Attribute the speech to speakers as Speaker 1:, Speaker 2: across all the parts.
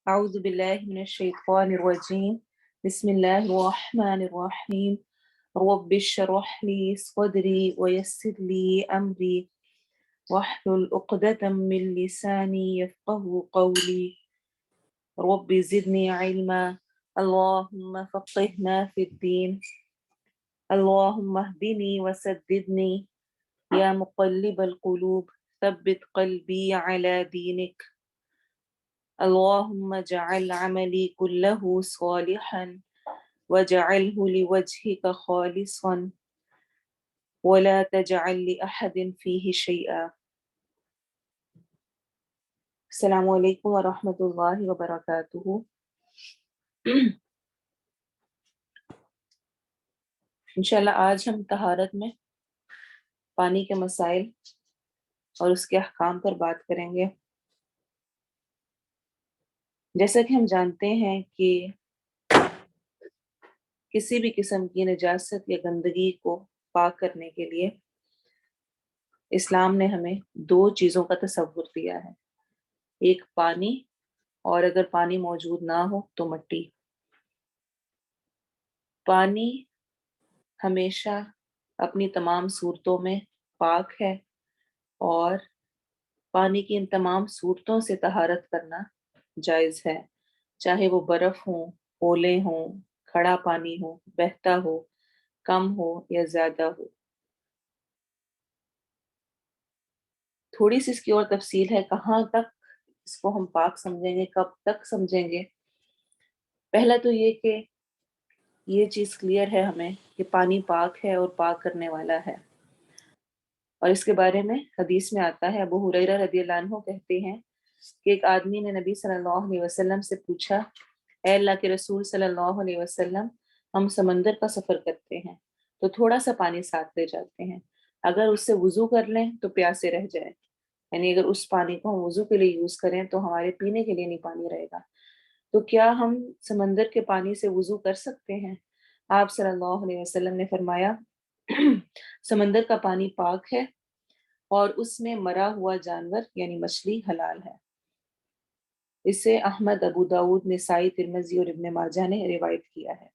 Speaker 1: أعوذ بالله من الشيطان الرجيم بسم الله الرحمن الرحيم رب اشرح لي صدري ويسر لي أمري واحلل عقدة من لساني يفقه قولي رب زدني علما اللهم فقهنا في الدين اللهم اهدني وسددني يا مقلب القلوب ثبت قلبي على دينك اللهم اجعل عملي كله صالحا واجعله لوجهك خالصا ولا تجعل لأحد فيه شيئا. السلام علیکم ورحمۃ اللہ وبرکاتہ. انشاءاللہ آج ہم طہارت میں پانی کے مسائل اور اس کے احکام پر بات کریں گے. جیسا کہ ہم جانتے ہیں کہ کسی بھی قسم کی نجاست یا گندگی کو پاک کرنے کے لیے اسلام نے ہمیں دو چیزوں کا تصور دیا ہے، ایک پانی اور اگر پانی موجود نہ ہو تو مٹی. پانی ہمیشہ اپنی تمام صورتوں میں پاک ہے اور پانی کی ان تمام صورتوں سے طہارت کرنا جائز ہے، چاہے وہ برف ہوں، اولے ہوں، کھڑا پانی ہو، بہتا ہو، کم ہو یا زیادہ ہو. تھوڑی سی اس کی اور تفصیل ہے، کہاں تک اس کو ہم پاک سمجھیں گے، کب تک سمجھیں گے. پہلا تو یہ کہ یہ چیز کلیئر ہے ہمیں کہ پانی پاک ہے اور پاک کرنے والا ہے، اور اس کے بارے میں حدیث میں آتا ہے. ابو ہریرہ رضی اللہ عنہ کہتے ہیں کہ ایک آدمی نے نبی صلی اللہ علیہ وسلم سے پوچھا، اے اللہ کے رسول صلی اللہ علیہ وسلم، ہم سمندر کا سفر کرتے ہیں تو تھوڑا سا پانی ساتھ لے جاتے ہیں، اگر اس سے وضو کر لیں تو پیاسے رہ جائیں، یعنی اگر اس پانی کو ہم وضو کے لیے یوز کریں تو ہمارے پینے کے لیے نہیں پانی رہے گا، تو کیا ہم سمندر کے پانی سے وضو کر سکتے ہیں؟ آپ صلی اللہ علیہ وسلم نے فرمایا سمندر کا پانی پاک ہے اور اس میں مرا ہوا جانور یعنی مچھلی حلال ہے. اسے احمد، ابو داود، نسائی، ترمذی اور ابن ماجہ نے روایت کیا ہے.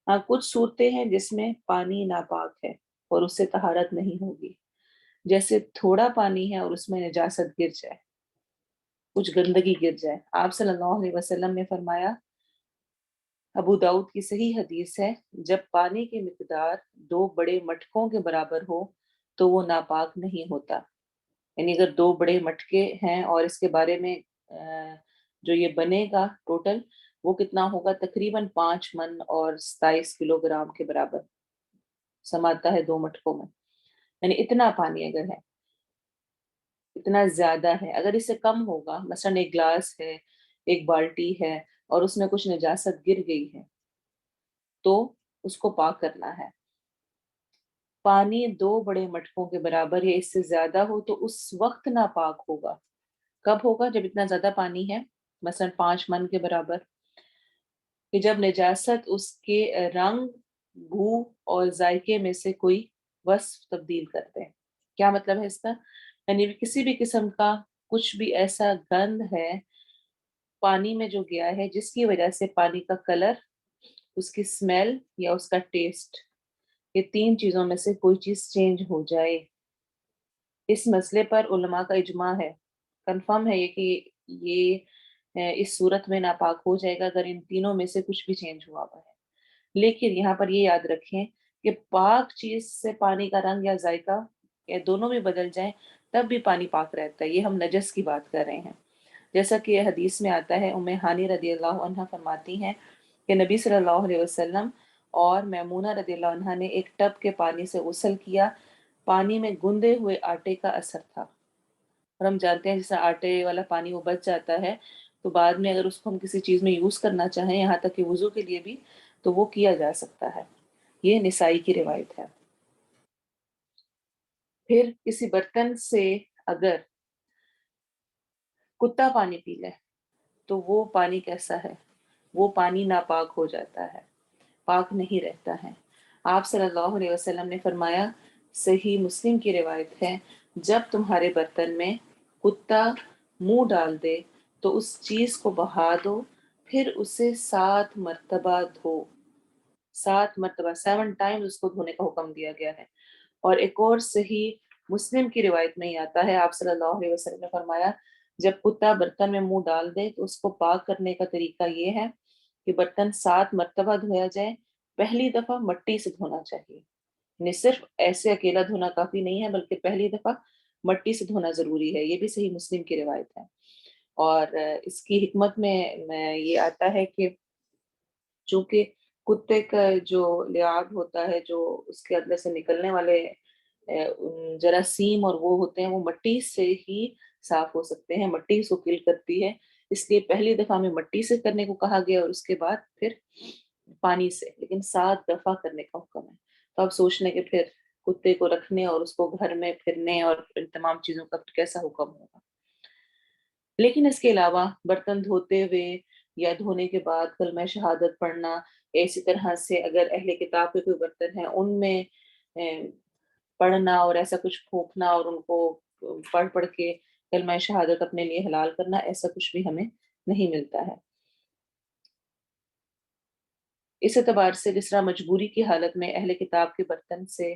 Speaker 1: ہاں، کچھ صورتیں ہیں جس میں پانی ناپاک ہے اور اس سے طہارت نہیں ہوگی، جیسے تھوڑا پانی ہے اور اس میں نجاست گر جائے، کچھ گندگی گر جائے. آپ صلی اللہ علیہ وسلم نے فرمایا، ابو داؤد کی صحیح حدیث ہے، جب پانی کی مقدار 2 بڑے مٹکوں کے برابر ہو تو وہ ناپاک نہیں ہوتا. یعنی اگر 2 بڑے مٹکے ہیں اور اس کے بارے میں جو یہ بنے گا ٹوٹل وہ کتنا ہوگا، تقریباً 5 من اور 27 کلو گرام کے برابر سماتا ہے 2 مٹکوں میں. یعنی اتنا پانی اگر ہے، اتنا زیادہ ہے. اگر اس سے کم ہوگا، مثلا ایک گلاس ہے، ایک بالٹی ہے اور اس میں کچھ نجاست گر گئی ہے تو اس کو پاک کرنا ہے. پانی 2 بڑے مٹکوں کے برابر یا اس سے زیادہ ہو تو اس وقت ناپاک ہوگا. کب ہوگا؟ جب اتنا زیادہ پانی ہے، مثلا 5 من کے برابر، کہ جب نجاست اس کے رنگ، بو اور ذائقے میں سے کوئی وصف تبدیل کرتے ہیں. کیا مطلب ہے اس کا؟ یعنی کسی بھی قسم کا کچھ بھی ایسا گند ہے پانی میں جو گیا ہے جس کی وجہ سے پانی کا کلر، اس کی اسمیل یا اس کا ٹیسٹ، یہ 3 چیزوں میں سے کوئی چیز چینج ہو جائے. اس مسئلے پر علماء کا اجماع ہے، کنفرم ہے یہ کہ یہ اس صورت میں ناپاک ہو جائے گا اگر ان تینوں میں سے کچھ بھی چینج ہوا ہوا ہے. لیکن یہاں پر یہ یاد رکھیں کہ پاک چیز سے پانی کا رنگ یا ذائقہ یا دونوں بھی بدل جائیں تب بھی پانی پاک رہتا ہے. یہ ہم نجس کی بات کر رہے ہیں. جیسا کہ یہ حدیث میں آتا ہے، ام ہانی رضی اللہ عنہ فرماتی ہیں کہ نبی صلی اللہ علیہ وسلم اور میمونہ رضی اللہ عنہ نے ایک ٹب کے پانی سے غسل کیا، پانی میں گندے ہوئے آٹے کا اثر تھا. اور ہم جانتے ہیں جیسا آٹے والا پانی وہ بچ جاتا ہے تو بعد میں اگر اس کو ہم کسی چیز میں یوز کرنا چاہیں، یہاں تک کہ وضو کے لیے بھی، تو وہ کیا جا سکتا ہے. یہ نسائی کی روایت ہے. پھر کسی برتن سے اگر کتا پانی پی لے تو وہ پانی کیسا ہے؟ وہ پانی ناپاک ہو جاتا ہے، پاک نہیں رہتا ہے. آپ صلی اللہ علیہ وسلم نے فرمایا، صحیح مسلم کی روایت ہے، جب تمہارے برتن میں کتا منہ ڈال دے تو اس چیز کو بہا دو، پھر اسے 7 مرتبہ دھو۔ 7 مرتبہ، 7 ٹائمز اس کو دھونے کا حکم دیا گیا ہے۔ اور ایک اور صحیح مسلم کی روایت میں ہی آتا ہے، آپ صلی اللہ علیہ وسلم نے فرمایا جب کتا برتن میں منہ ڈال دے تو اس کو پاک کرنے کا طریقہ یہ ہے کہ برتن 7 مرتبہ دھویا جائے۔ پہلی دفعہ مٹی سے دھونا چاہیے، یعنی صرف ایسے اکیلا دھونا کافی نہیں ہے، بلکہ پہلی دفعہ مٹی سے دھونا ضروری ہے۔ یہ بھی صحیح مسلم کی روایت ہے۔ اور اس کی حکمت میں یہ آتا ہے کہ چونکہ کتے کا جو لعاب ہوتا ہے، جو اس کے اندر سے نکلنے والے جراثیم اور وہ ہوتے ہیں، وہ مٹی سے ہی صاف ہو سکتے ہیں، مٹی اس کو کل کرتی ہے۔ اس لیے پہلی دفعہ میں مٹی سے کرنے کو کہا گیا، اور اس کے بعد پھر پانی سے، لیکن 7 دفعہ کرنے کا حکم ہے۔ تو آپ سوچنے کہ پھر کتے کو رکھنے اور اس کو گھر میں پھرنے اور ان تمام چیزوں کا کیسا حکم ہوگا۔ لیکن اس کے علاوہ برتن دھوتے ہوئے یا دھونے کے بعد کلمہ شہادت پڑھنا، اسی طرح سے اگر اہل کتاب کے کوئی برتن ہیں ان میں پڑھنا اور ایسا کچھ پھونکنا اور ان کو پڑھ پڑھ کے کلمہ شہادت اپنے لیے حلال کرنا، ایسا کچھ بھی ہمیں نہیں ملتا ہے۔ اس اعتبار سے جس طرح مجبوری کی حالت میں اہل کتاب کے برتن سے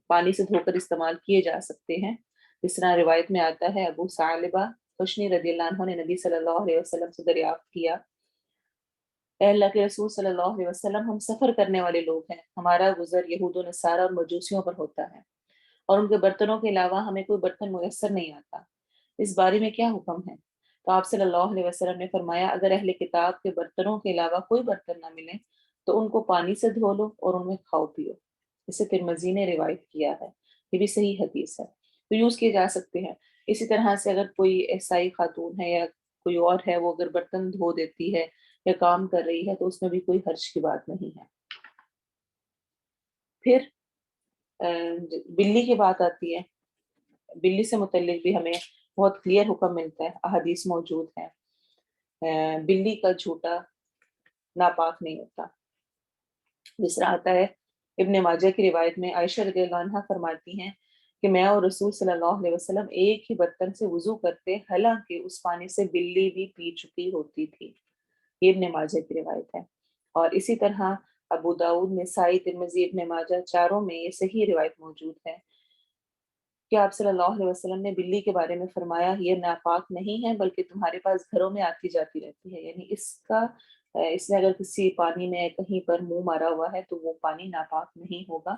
Speaker 1: پانی سے دھو کر استعمال کیے جا سکتے ہیں، جس طرح روایت میں آتا ہے ابو ثعلبہ خشنی رضی اللہ عنہ نے نبی صلی اللہ علیہ وسلم سے دریافت کیا، اے اللہ کے رسول صلی اللہ علیہ وسلم، ہم سفر کرنے والے لوگ ہیں، ہمارا گزر یہود و نصارہ اور مجوسیوں پر ہوتا ہے، اور ان کے برتنوں کے علاوہ ہمیں کوئی برتن میسر نہیں آتا، اس بارے میں کیا حکم ہے؟ تو آپ صلی اللہ علیہ وسلم نے فرمایا اگر اہل کتاب کے برتنوں کے علاوہ کوئی برتن نہ ملے تو ان کو پانی سے دھو لو اور ان میں کھاؤ پیو۔ اسے ترمذی نے روایت کیا ہے، یہ بھی صحیح حدیث ہے، تو یوز کیے جا سکتے ہیں۔ اسی طرح سے اگر کوئی عیسائی خاتون ہے یا کوئی اور ہے، وہ اگر برتن دھو دیتی ہے یا کام کر رہی ہے تو اس میں بھی کوئی حرج کی بات نہیں ہے۔ پھر بلی کی بات آتی ہے، بلی سے متعلق بھی ہمیں بہت کلیئر حکم ملتا ہے، احادیث موجود ہیں۔ بلی کا جھوٹا ناپاک نہیں ہوتا، جس طرح آتا ہے ابن ماجہ کی روایت میں، عائشہ رضی اللہ عنہا فرماتی ہیں کہ میں اور رسول صلی اللہ علیہ وسلم ایک ہی برتن سے وضو کرتے، حالانکہ اس پانی سے بلی بھی پی چکی ہوتی تھی۔ یہ ابن ماجہ کی روایت ہے۔ اور اسی طرح ابو داؤد، نسائی، ترمذی، ابن ماجہ، چاروں میں یہ صحیح روایت موجود ہے کہ آپ صلی اللہ علیہ وسلم نے بلی کے بارے میں فرمایا یہ ناپاک نہیں ہے بلکہ تمہارے پاس گھروں میں آتی جاتی رہتی ہے، یعنی اس نے اگر کسی پانی میں کہیں پر منہ مارا ہوا ہے تو وہ پانی ناپاک نہیں ہوگا،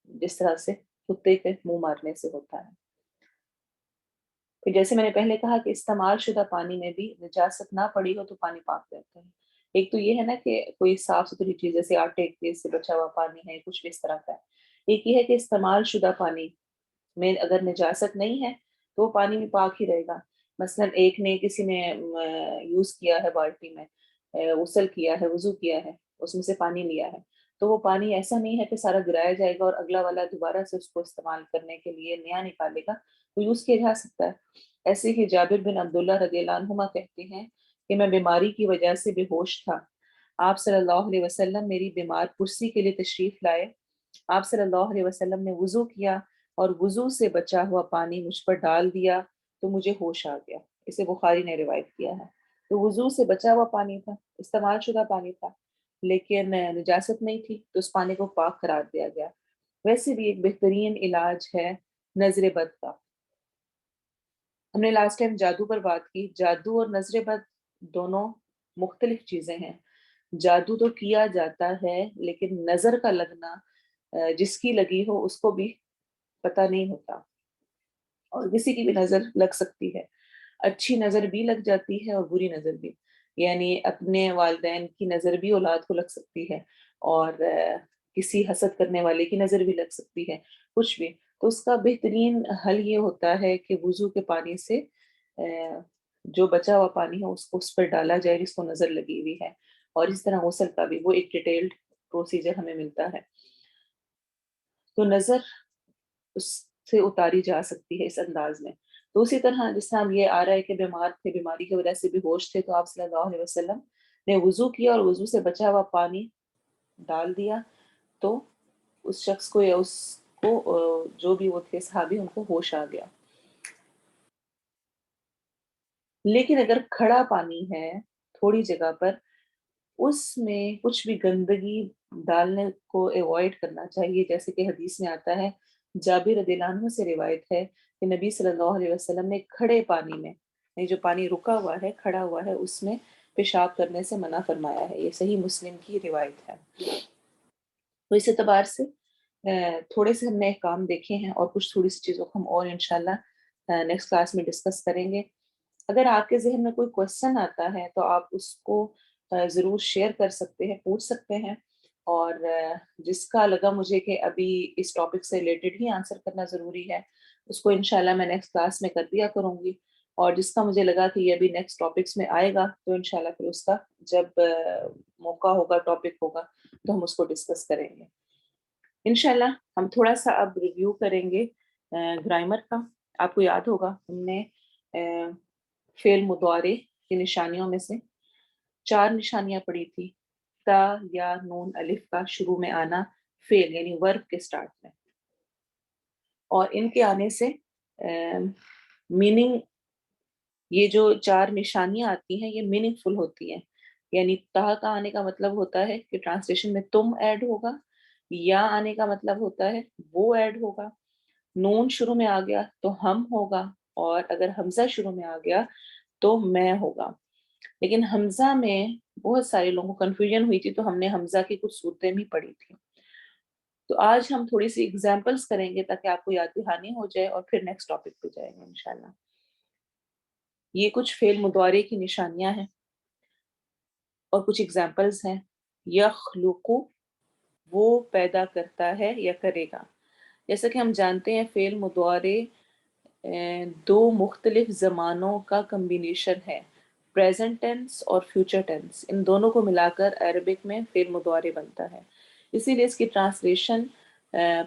Speaker 1: جس طرح سے کتے کے منہ مارنے سے ہوتا ہے۔ پھر جیسے میں نے پہلے کہا کہ استعمال شدہ پانی میں بھی نجاست نہ پڑی ہو تو پانی پاک رہتا ہے۔ ایک تو یہ ہے نا کہ کوئی صاف ستھری چیز جیسے آٹے کے سے بچا ہوا پانی ہے، کچھ بھی اس طرح کا ہے۔ ایک یہ ہے کہ استعمال شدہ پانی میں اگر نجاست نہیں ہے تو وہ پانی بھی پاک ہی رہے گا۔ مثلا ایک نے کسی نے یوز کیا ہے بالٹی میں، غسل کیا ہے، وضو کیا ہے، اس میں سے پانی لیا ہے، تو وہ پانی ایسا نہیں ہے کہ سارا گرایا جائے گا اور اگلا والا دوبارہ سے اس کو استعمال کرنے کے لیے نیا نکالے گا، وہ یوز کیا جا سکتا ہے۔ ایسے ہی جابر بن عبداللہ رضی اللہ عنہما کہتے ہیں کہ میں بیماری کی وجہ سے بے ہوش تھا، آپ صلی اللہ علیہ وسلم میری بیمار پرسی کے لیے تشریف لائے، آپ صلی اللہ علیہ وسلم نے وضو کیا اور وضو سے بچا ہوا پانی مجھ پر ڈال دیا تو مجھے ہوش آ گیا۔ اسے بخاری نے روایت کیا ہے۔ تو وضو سے بچا ہوا پانی تھا، استعمال شدہ پانی تھا، لیکن نجاست نہیں تھی تو اس پانی کو پاک قرار دیا گیا۔ ویسے بھی ایک بہترین علاج ہے نظر بد کا۔ ہم نے لاسٹ ٹائم جادو پر بات کی، جادو اور نظر بد دونوں مختلف چیزیں ہیں۔ جادو تو کیا جاتا ہے لیکن نظر کا لگنا، جس کی لگی ہو اس کو بھی پتہ نہیں ہوتا، اور کسی کی بھی نظر لگ سکتی ہے، اچھی نظر بھی لگ جاتی ہے اور بری نظر بھی، یعنی اپنے والدین کی نظر بھی اولاد کو لگ سکتی ہے، اور کسی حسد کرنے والے کی نظر بھی لگ سکتی ہے، کچھ بھی۔ تو اس کا بہترین حل یہ ہوتا ہے کہ وضو کے پانی سے جو بچا ہوا پانی ہے اس کو اس پر ڈالا جائے جس کو نظر لگی ہوئی ہے، اور اس طرح غسل کا بھی وہ ایک ڈیٹیلڈ پروسیجر ہمیں ملتا ہے۔ تو نظر اس سے اتاری جا سکتی ہے اس انداز میں۔ تو اسی طرح جس طرح یہ آ رہا ہے کہ بیمار تھے، بیماری کی وجہ سے بھی ہوش تھے، تو آپ صلی اللہ علیہ وسلم نے وضو کیا اور وضو سے بچا ہوا پانی ڈال دیا تو اس شخص کو یا اس کو جو بھی وہ تھے صحابی، ان کو ہوش آ گیا۔ لیکن اگر کھڑا پانی ہے تھوڑی جگہ پر، اس میں کچھ بھی گندگی ڈالنے کو ایوائڈ کرنا چاہیے، جیسے کہ حدیث میں آتا ہے، جابر رضی اللہ عنہ سے روایت ہے کہ نبی صلی اللہ علیہ وسلم نے کھڑے پانی میں، یعنی جو پانی رکا ہوا ہے کھڑا ہوا ہے اس میں پیشاب کرنے سے منع فرمایا ہے۔ یہ صحیح مسلم کی روایت ہے۔ تو اس اعتبار سے تھوڑے سے ہم نے کام دیکھے ہیں، اور کچھ تھوڑی سی چیزوں کو ہم اور انشاءاللہ نیکسٹ کلاس میں ڈسکس کریں گے۔ اگر آپ کے ذہن میں کوئی کوشچن آتا ہے تو آپ اس کو ضرور شیئر کر سکتے ہیں، پوچھ سکتے ہیں، اور جس کا لگا مجھے کہ ابھی اس ٹاپک سے ریلیٹڈ ہی آنسر کرنا ضروری ہے، اس کو انشاءاللہ میں نیکسٹ کلاس میں کر دیا کروں گی، اور جس کا مجھے لگا کہ یہ ابھی نیکسٹ ٹاپکس میں آئے گا تو انشاءاللہ پھر اس کا جب موقع ہوگا، ٹاپک ہوگا، تو ہم اس کو ڈسکس کریں گے انشاءاللہ۔ ہم تھوڑا سا اب ریویو کریں گے گرامر کا۔ آپ کو یاد ہوگا ہم نے فعل مضارع کی نشانیوں میں سے 4 نشانیاں پڑھی تھی، تا یا نون الف کا شروع میں آنا فعل یعنی ورب کے سٹارٹ میں، اور ان کے آنے سے میننگ، یہ جو 4 نشانیاں آتی ہیں یہ میننگ فل ہوتی ہیں، یعنی تا کا آنے کا مطلب ہوتا ہے کہ ٹرانسلیشن میں تم ایڈ ہوگا، یا آنے کا مطلب ہوتا ہے وہ ایڈ ہوگا، نون شروع میں آ گیا تو ہم ہوگا، اور اگر حمزہ شروع میں آ گیا تو میں ہوگا۔ لیکن حمزہ میں بہت سارے لوگوں کو کنفیوژن ہوئی تھی، تو ہم نے حمزہ کی کچھ صورتیں بھی پڑھی تھی۔ تو آج ہم تھوڑی سی ایگزامپلس کریں گے تاکہ آپ کو یاد دہانی ہو جائے، اور پھر نیکسٹ ٹاپک پہ جائیں گے انشاءاللہ۔ یہ کچھ فعل مضارع کی نشانیاں ہیں اور کچھ ایگزامپلس ہیں۔ یخلق، وہ پیدا کرتا ہے یا کرے گا۔ جیسا کہ ہم جانتے ہیں فعل مضارع 2 مختلف زمانوں کا کمبینیشن ہے، پریزنٹ ٹینس اور فیوچر ٹینس، ان دونوں کو ملا کر عربک میں فعل مضارع بنتا ہے، اسی لیے اس کی ٹرانسلیشن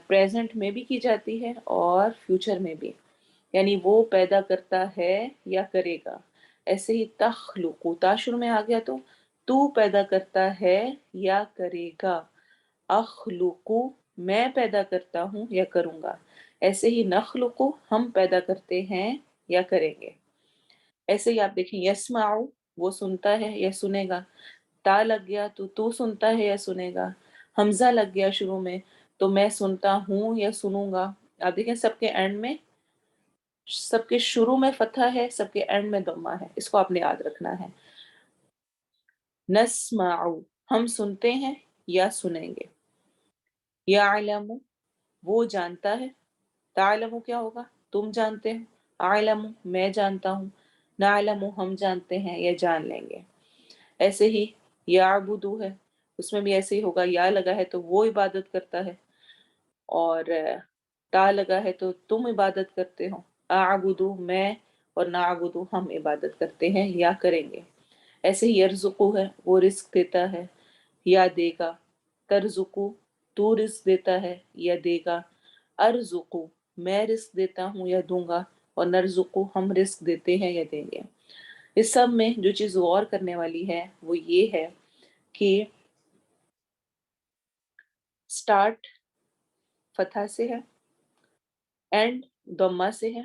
Speaker 1: پریزنٹ میں بھی کی جاتی ہے اور فیوچر میں بھی، یعنی وہ پیدا کرتا ہے یا کرے گا۔ ایسے ہی تخلق، تا شروع میں آ گیا تو پیدا کرتا ہے یا کرے گا۔ اخلق، میں پیدا کرتا ہوں یا کروں گا۔ ایسے ہی نخلق، ہم پیدا کرتے ہیں یا کریں گے۔ ایسے ہی آپ دیکھیں یسمع، وہ سنتا ہے یا سنے گا۔ تا لگ گیا تو سنتا ہے یا سنے گا۔ حمزہ لگ گیا شروع میں تو میں سنتا ہوں یا سنوں گا۔ آپ دیکھیں سب کے اینڈ میں، سب کے شروع میں فتح ہے، سب کے اینڈ میں ضمہ ہے، اس کو آپ نے یاد رکھنا ہے۔ نسمع، ہم سنتے ہیں یا سنیں گے۔ یعلم، وہ جانتا ہے۔ تعلم کیا ہوگا؟ تم جانتے ہو۔ اعلم، میں جانتا ہوں۔ نعلم، ہم جانتے ہیں یا جان لیں گے۔ ایسے ہی یعبدو ہے، اس میں بھی ایسے ہی ہوگا، یا لگا ہے تو وہ عبادت کرتا ہے، اور تا لگا ہے تو تم عبادت کرتے ہو۔ اعبدو، میں، اور نعبدو، ہم عبادت کرتے ہیں یا کریں گے۔ ایسے ہی یرزقو ہے، وہ رزق دیتا ہے یا دے گا۔ ترزقو، تو رزق دیتا ہے یا دے گا۔ ارزقو، میں رزق دیتا ہوں یا دوں گا، اور نرزقو، ہم رزق دیتے ہیں یا دیں گے۔ اس سب میں جو چیز غور کرنے والی ہے وہ یہ ہے کہ سٹارٹ فتح سے ہے، اینڈ ضمہ سے ہے،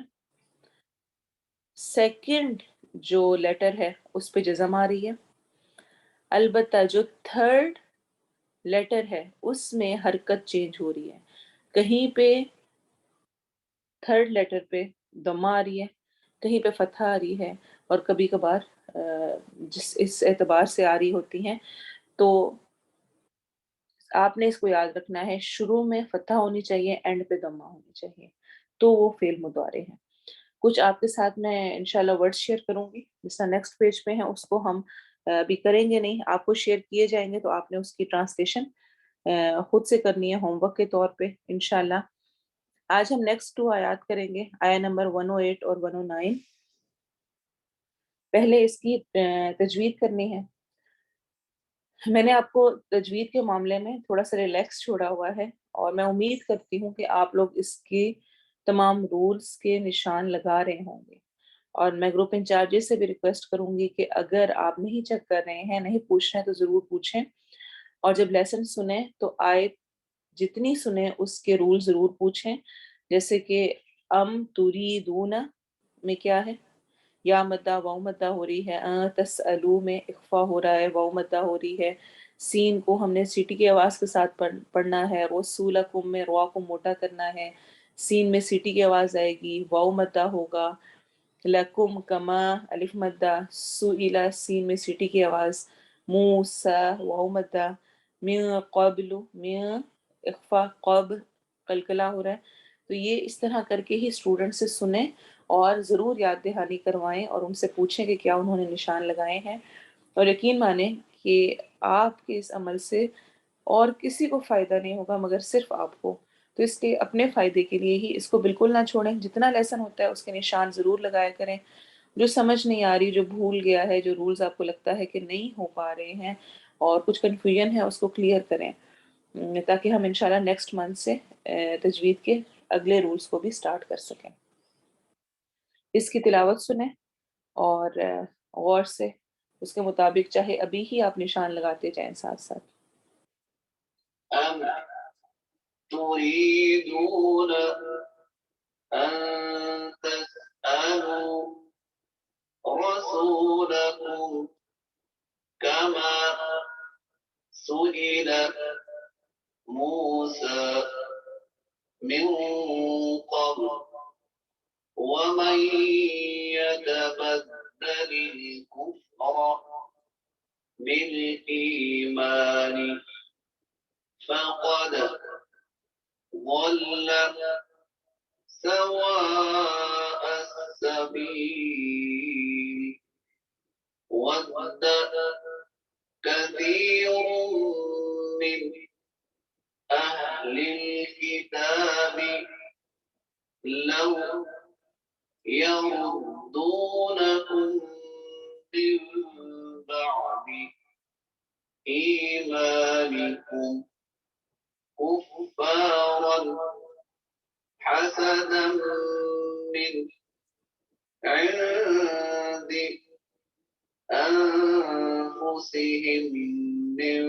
Speaker 1: سیکنڈ جو لیٹر ہے اس پہ جزم آ رہی ہے، البتہ جو تھرڈ لیٹر ہے اس میں حرکت چینج ہو رہی ہے، کہیں پہ تھرڈ لیٹر پہ ضمہ آ رہی ہے، کہیں پہ فتح آ رہی ہے، اور کبھی کبھار جس اس اعتبار سے آ رہی ہوتی ہیں، تو آپ نے اس کو یاد رکھنا ہے، شروع میں فتح ہونی چاہیے، اینڈ پہ ضمہ ہونی چاہیے، تو وہ فعل مضارع ہے۔ کچھ آپ کے ساتھ میں انشاءاللہ ورڈ شیئر کروں گی، جس طرح نیکسٹ پیج پہ ہیں اس کو ہم ابھی کریں گے نہیں، آپ کو شیئر کیے جائیں گے تو آپ نے اس کی ٹرانسلیشن خود سے کرنی ہے ہوم ورک کے طور پہ انشاءاللہ۔ آج ہم نیکسٹ 2 آیات کریں گے، آیا نمبر 108 اور 109۔ پہلے اس کی تجوید کرنی ہے۔ میں نے آپ کو تجوید کے معاملے میں تھوڑا سا ریلیکس چھوڑا ہوا ہے، اور میں امید کرتی ہوں کہ آپ لوگ اس کی تمام رولز کے نشان لگا رہے ہوں گے، اور میں گروپ انچارجز سے بھی ریکویسٹ کروں گی کہ اگر آپ نہیں چیک کر رہے ہیں، نہیں پوچھ رہے ہیں، تو ضرور پوچھیں، اور جب لیسن سنیں تو آیت جتنی سنیں اس کے رول ضرور پوچھیں، جیسے کہ تریدون میں کیا ہے، یا مدہ واو مدہ ہو رہی ہے، تسألو میں اخفا ہو رہا ہے، واو مدہ ہو رہی ہے، سین کو ہم نے سیٹی کی آواز کے ساتھ پڑھنا ہے، رسولکم میں روا کو موٹا کرنا ہے، سین میں سیٹی کی آواز آئے گی، واو مدہ ہوگا، لکم کما الف مدہ، سئلہ سین میں سیٹی کی آواز، موسیٰ واو مدہ، من قبل من اخفا قب قلقلہ ہو رہا ہے۔ تو یہ اس طرح کر کے ہی اسٹوڈنٹ سے سنیں اور ضرور یاد دہانی کروائیں اور ان سے پوچھیں کہ کیا انہوں نے نشان لگائے ہیں، اور یقین مانیں کہ آپ کے اس عمل سے اور کسی کو فائدہ نہیں ہوگا مگر صرف آپ کو۔ تو اس کے اپنے فائدے کے لیے ہی اس کو بالکل نہ چھوڑیں، جتنا لیسن ہوتا ہے اس کے نشان ضرور لگایا کریں، جو سمجھ نہیں آ رہی، جو بھول گیا ہے، جو رولز آپ کو لگتا ہے کہ نہیں ہو پا رہے ہیں اور کچھ کنفیوژن ہے اس کو کلیئر کریں، تاکہ ہم انشاءاللہ نیکسٹ منتھ سے تجوید کے اگلے رولز کو بھی سٹارٹ کر سکیں۔ اس کی تلاوت سنیں اور غور سے اس کے مطابق چاہے ابھی ہی آپ نشان لگاتے جائیں ساتھ ساتھ۔
Speaker 2: أم تريدون أن تسألوا رسولكم كما سئل موسى من قبل ومن يتبدل الكفر بالإيمان فقد ضل سواء السبيل ود كثير من أهل الكتاب لو يردونكم من بعد إيمانكم كفارا حسدا من عند أنفسهم من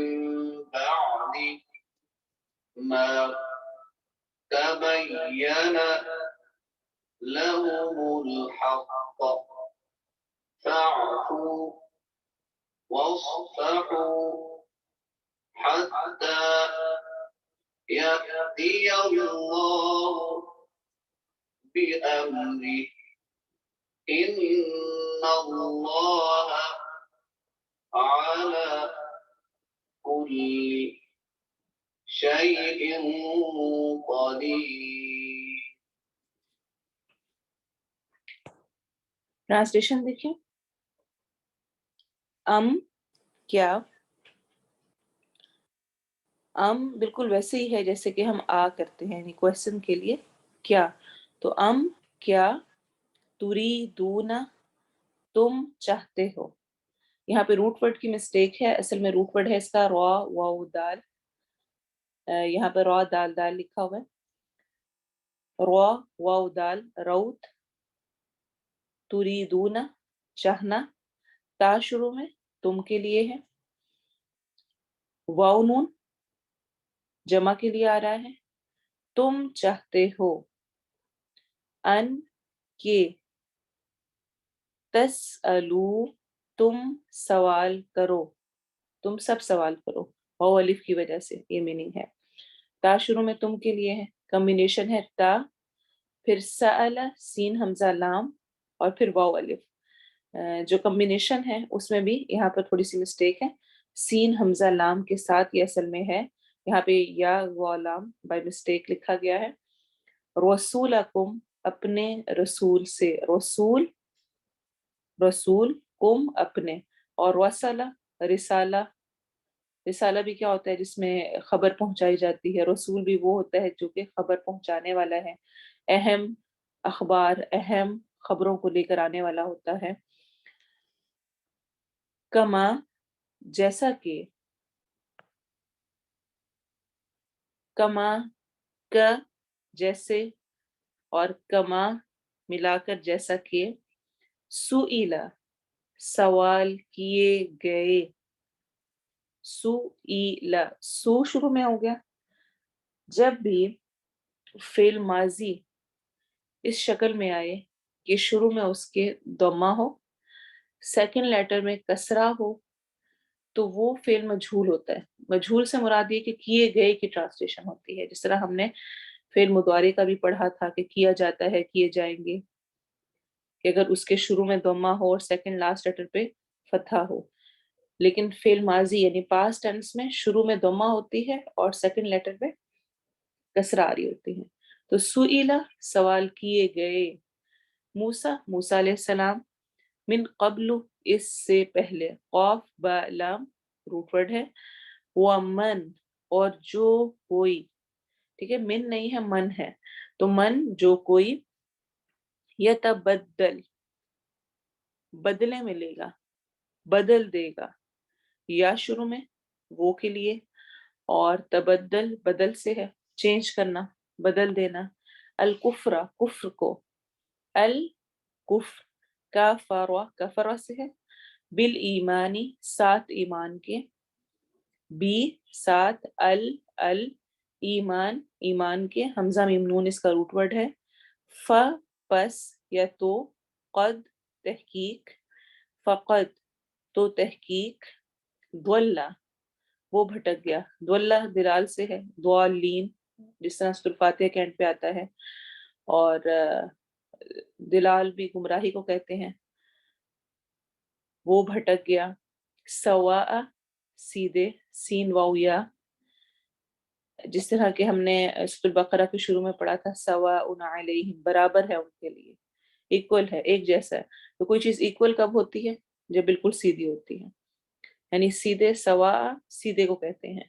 Speaker 2: بعد ما تبين لهم الحق فاعفوا واصفحوا حتى يأتي الله بأمره إن الله على كل شيء قدير۔
Speaker 1: ٹرانسلیشن دیکھیں، کیا، بالکل ویسے ہی ہے جیسے کہ ہم کرتے ہیں، یعنی کوشچن کے لیے کیا، تو کیا، تریدون تم چاہتے ہو، یہاں پہ روٹ ورڈ کی مسٹیک ہے، اصل میں روٹ ورڈ ہے اس کا را واو دال، یہاں پہ را دال دال لکھا ہوا ہے، را واو دال روت، تریدون چاہنا، تا شروع میں تم کے لیے ہے، واو نون جمع کے لیے آ رہا ہے، تم چاہتے ہو، ان کے، تسألو تم سوال کرو، تم سب سوال کرو، واو الف کی وجہ سے یہ میننگ ہے، تا شروع میں تم کے لیے ہے، کمبینیشن ہے تا پھر سأل سین حمزہ لام اور پھر واو الف، جو کمبینیشن ہے اس میں بھی یہاں پر تھوڑی سی مسٹیک ہے، سین حمزہ لام کے ساتھ یہ اصل میں ہے، یہاں پہ یا واو لام بائی مسٹیک لکھا گیا ہے، رسولکم اپنے رسول سے، رسول کم اپنے، اور وصلہ رسالہ، رسالہ بھی کیا ہوتا ہے جس میں خبر پہنچائی جاتی ہے، رسول بھی وہ ہوتا ہے جو کہ خبر پہنچانے والا ہے، اہم اخبار، اہم خبروں کو لے کر آنے والا ہوتا ہے، کما جیسا کہ، کما کا جیسے، اور کما ملا کر جیسا کہ، سئیلا سوال کیے گئے، سئیلا سو شروع میں ہو گیا، جب بھی فعل ماضی اس شکل میں آئے کہ شروع میں اس کے ضمہ ہو، سیکنڈ لیٹر میں کسرہ ہو، تو وہ فعل مجہول ہوتا ہے. مجہول سے مراد یہ کہ کیے گئے کی ٹرانسلیشن ہوتی ہے، جس طرح ہم نے فعل مضارع کا بھی پڑھا تھا کہ کیا جاتا ہے، کیے جائیں گے، کہ اگر اس کے شروع میں ضمہ ہو اور سیکنڈ لاسٹ لیٹر پہ فتحہ ہو. لیکن فعل ماضی یعنی پاسٹ ٹینس میں شروع میں ضمہ ہوتی ہے اور سیکنڈ لیٹر پہ کسرہ آ رہی ہوتی ہے. تو سئلہ سوال کیے گئے، موسیٰ موسیٰ علیہ السلام، من قبل اس سے پہلے، قاف با لام روٹ ورڈ ہے، ومن اور جو کوئی، ٹھیک ہے، من نہیں ہے من ہے، تو من جو کوئی، یتبدل بدلے میں لے گا، بدل دے گا، یا شروع میں وہ کے لیے، اور تبدل بدل سے ہے چینج کرنا، بدل دینا، الکفرہ کفر کو، الکفر کافرہ کفرہ سے ہے، بالایمانی ساتھ ایمان کے، بی ساتھ ال ایمان ایمان کے، حمزہ میم نون اس کا روٹ ورڈ ہے، ف پس یا تو، قد تحقیق، فقد تو تحقیق، دولا وہ بھٹک گیا، دولا دلال سے ہے، دوالین جس طرح سورۃ الفاتحہ کے اینڈ پہ آتا ہے، اور دلال بھی گمراہی کو کہتے ہیں، وہ بھٹک گیا، سواء سیدھے، سین واو یا، جس طرح کہ ہم نے سورۃ البقرہ کے شروع میں پڑھا تھا، سواء علیہم برابر ہے ان کے لیے، ایکول ہے، ایک جیسا ہے. تو کوئی چیز ایکول کب ہوتی ہے؟ جب بالکل سیدھی ہوتی ہے، یعنی سیدھے، سواء سیدھے کو کہتے ہیں.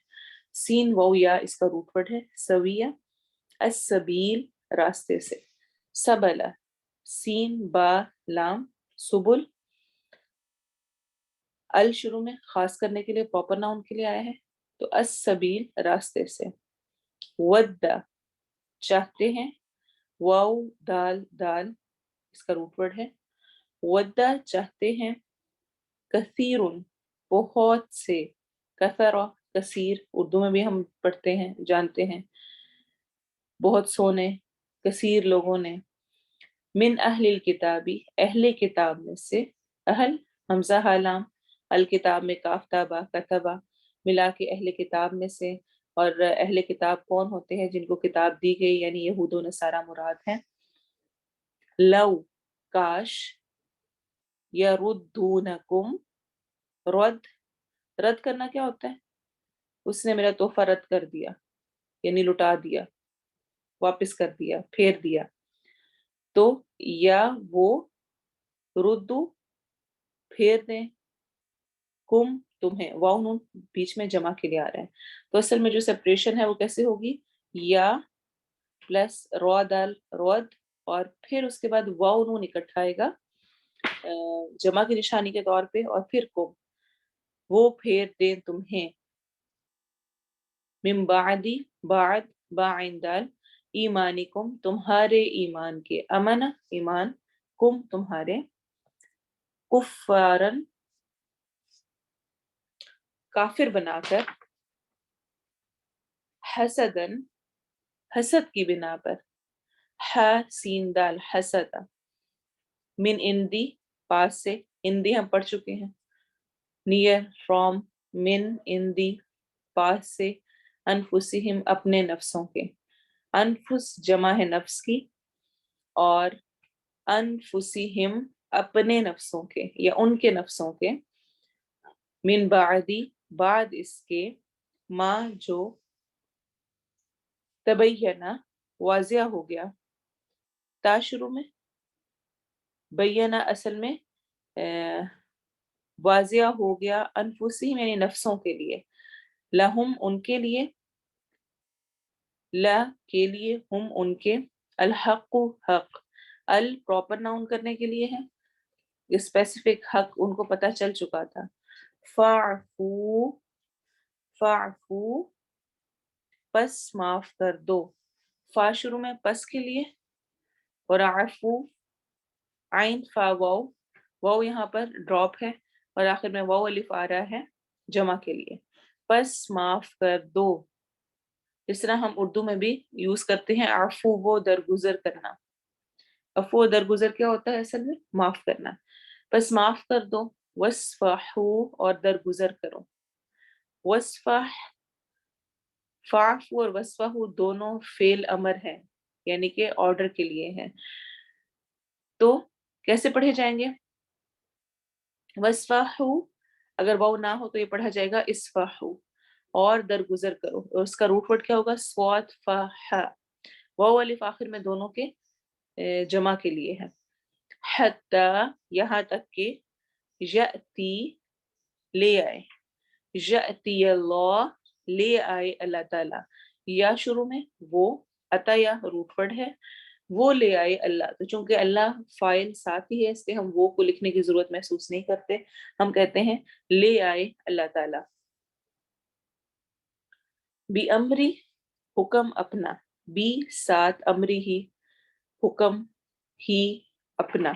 Speaker 1: سین واو یا اس کا روٹ ورڈ ہے، سویہ، السبیل راستے سے، سبلا سین با لام سبل، ال شروع میں خاص کرنے کے لیے پراپر ناؤن کے لیے آیا ہے، تو السبیل راستے سے، ودا چاہتے ہیں، واو دال دال اس کا روٹ ورڈ ہے، ودا چاہتے ہیں، کثیر بہت سے، کثرہ کثیر اردو میں بھی ہم پڑھتے ہیں جانتے ہیں، بہت سونے، کثیر لوگوں نے، من اہل الکتابی اہل کتاب میں سے، اہل حمزہ حالام، الکتاب میں کاف تابا کتبا ملا کے اہل کتاب میں سے، اور اہل کتاب کون ہوتے ہیں؟ جن کو کتاب دی گئی، یعنی یہود و نصارہ مراد ہیں. لو کاش، یردونکم رد کرنا کیا ہوتا ہے؟ اس نے میرا تحفہ رد کر دیا، یعنی لٹا دیا، واپس کر دیا، پھیر دیا. تو یا وہ ردو پھیر دیں، کم تمہیں، واو نون بیچ میں جمع کے لیے آ رہا ہے، تو اصل میں جو سپریشن ہے وہ کیسے ہوگی؟ یا پلس رو دال رود، اور پھر اس کے بعد واو نون اکٹھا آئے گا جمع کی نشانی کے طور پہ، اور پھر کم، وہ پھیر دیں تمہیں، من بعدی بعد با عین دال، ایمانکم تمہارے ایمان کے، امن ایمان، کم تمہارے، کفارن کافر بنا کر، حسدن حسد کی بنا پر، سین دال حسد، من اندی پاس سے، اندی ہم پڑھ چکے ہیں، نیئر فرام، من اندی پاس سے، انفسہم اپنے نفسوں کے، انفس جمع ہے نفس کی، اور انفسہم اپنے نفسوں کے یا ان کے نفسوں کے، من بعدی بعد اس کے، ما جو، تبینہ واضح ہو گیا، تا شروع میں، بینہ اصل میں واضح ہو گیا، انفسہم یعنی نفسوں کے لیے، لہم ان کے لیے، لا کے لیے، ہم ان کے، الحق حق، ال پراپر ناؤن کرنے کے لیے ہے، اسپیسیفک حق ان کو پتہ چل چکا تھا. فاعفو فاعفو پس معاف کر دو، فا شروع میں پس کے لیے، اور عفو عین فا واو، واو یہاں پر ڈراپ ہے اور آخر میں واو الف آ رہا ہے جمع کے لیے، پس معاف کر دو، جس طرح ہم اردو میں بھی یوز کرتے ہیں عفو وہ درگزر کرنا، عفو درگزر کیا ہوتا ہے اصل میں؟ معاف کرنا. بس معاف کر دو. وصفحو اور درگزر کرو. وصفح، فعفو اور وصفحو دونوں فعل امر ہیں، یعنی کہ آرڈر کے لیے ہیں. تو کیسے پڑھے جائیں گے؟ وصفحو اگر واو نہ ہو تو یہ پڑھا جائے گا اسفحو. اور درگزر کرو، اور اس کا روٹ ورڈ کیا ہوگا؟ صاد فح. واو الف آخر میں دونوں کے جمع کے لیے ہے. حتی یہاں تک کہ یأتی لے آئے. یأتی اللہ لے آئے اللہ تعالیٰ. یا شروع میں وہ، اتا یا روٹ ورڈ ہے، وہ لے آئے اللہ. تو چونکہ اللہ فائل ساتھ ہی ہے اس لیے ہم وہ کو لکھنے کی ضرورت محسوس نہیں کرتے، ہم کہتے ہیں لے آئے اللہ تعالیٰ. بی امری حکم اپنا. بی ساتھ امری ہی حکم ہی اپنا.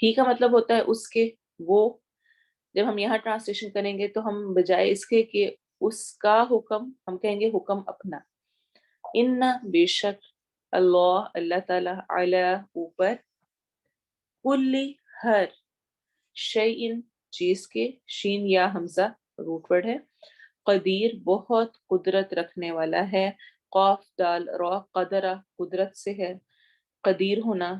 Speaker 1: ہی کا مطلب ہوتا ہے اس کے، وہ. جب ہم یہاں ٹرانسلیشن کریں گے تو ہم بجائے اس کے کہ اس کا حکم، ہم کہیں گے حکم اپنا. ان بے شک اللہ اللہ تعالیٰ علی اوپر، کل ہر شیئن چیز کے، شین یا حمزہ روٹ ورڈ ہے، قدیر بہت قدرت رکھنے والا ہے. قاف دال را قدرہ قدرت سے ہے. قدیر ہونا،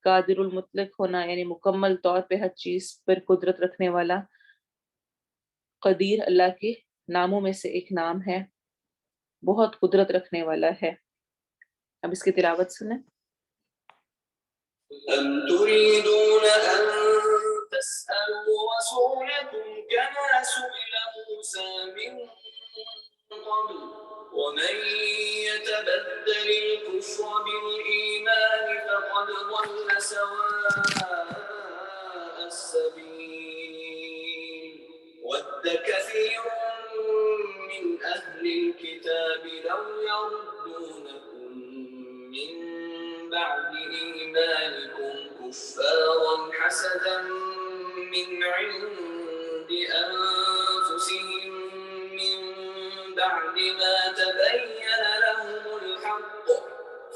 Speaker 1: قادر المطلق ہونا یعنی مکمل طور پہ ہر چیز پر قدرت رکھنے والا. قدیر اللہ کے ناموں میں سے ایک نام ہے، بہت قدرت رکھنے والا ہے. اب اس کی تلاوت سنیں.
Speaker 2: أم تريدون أن تسألوا رسولكم كما سئل موسى من قبل ومن يتبدل الكفر بالإيمان فقد ضل سواء السبيل ود كثير من أهل الكتاب لو يردونكم من بعد إيمانكم كفارا حسدا من عند أنفسهم من بعد ما تبين لهم الحق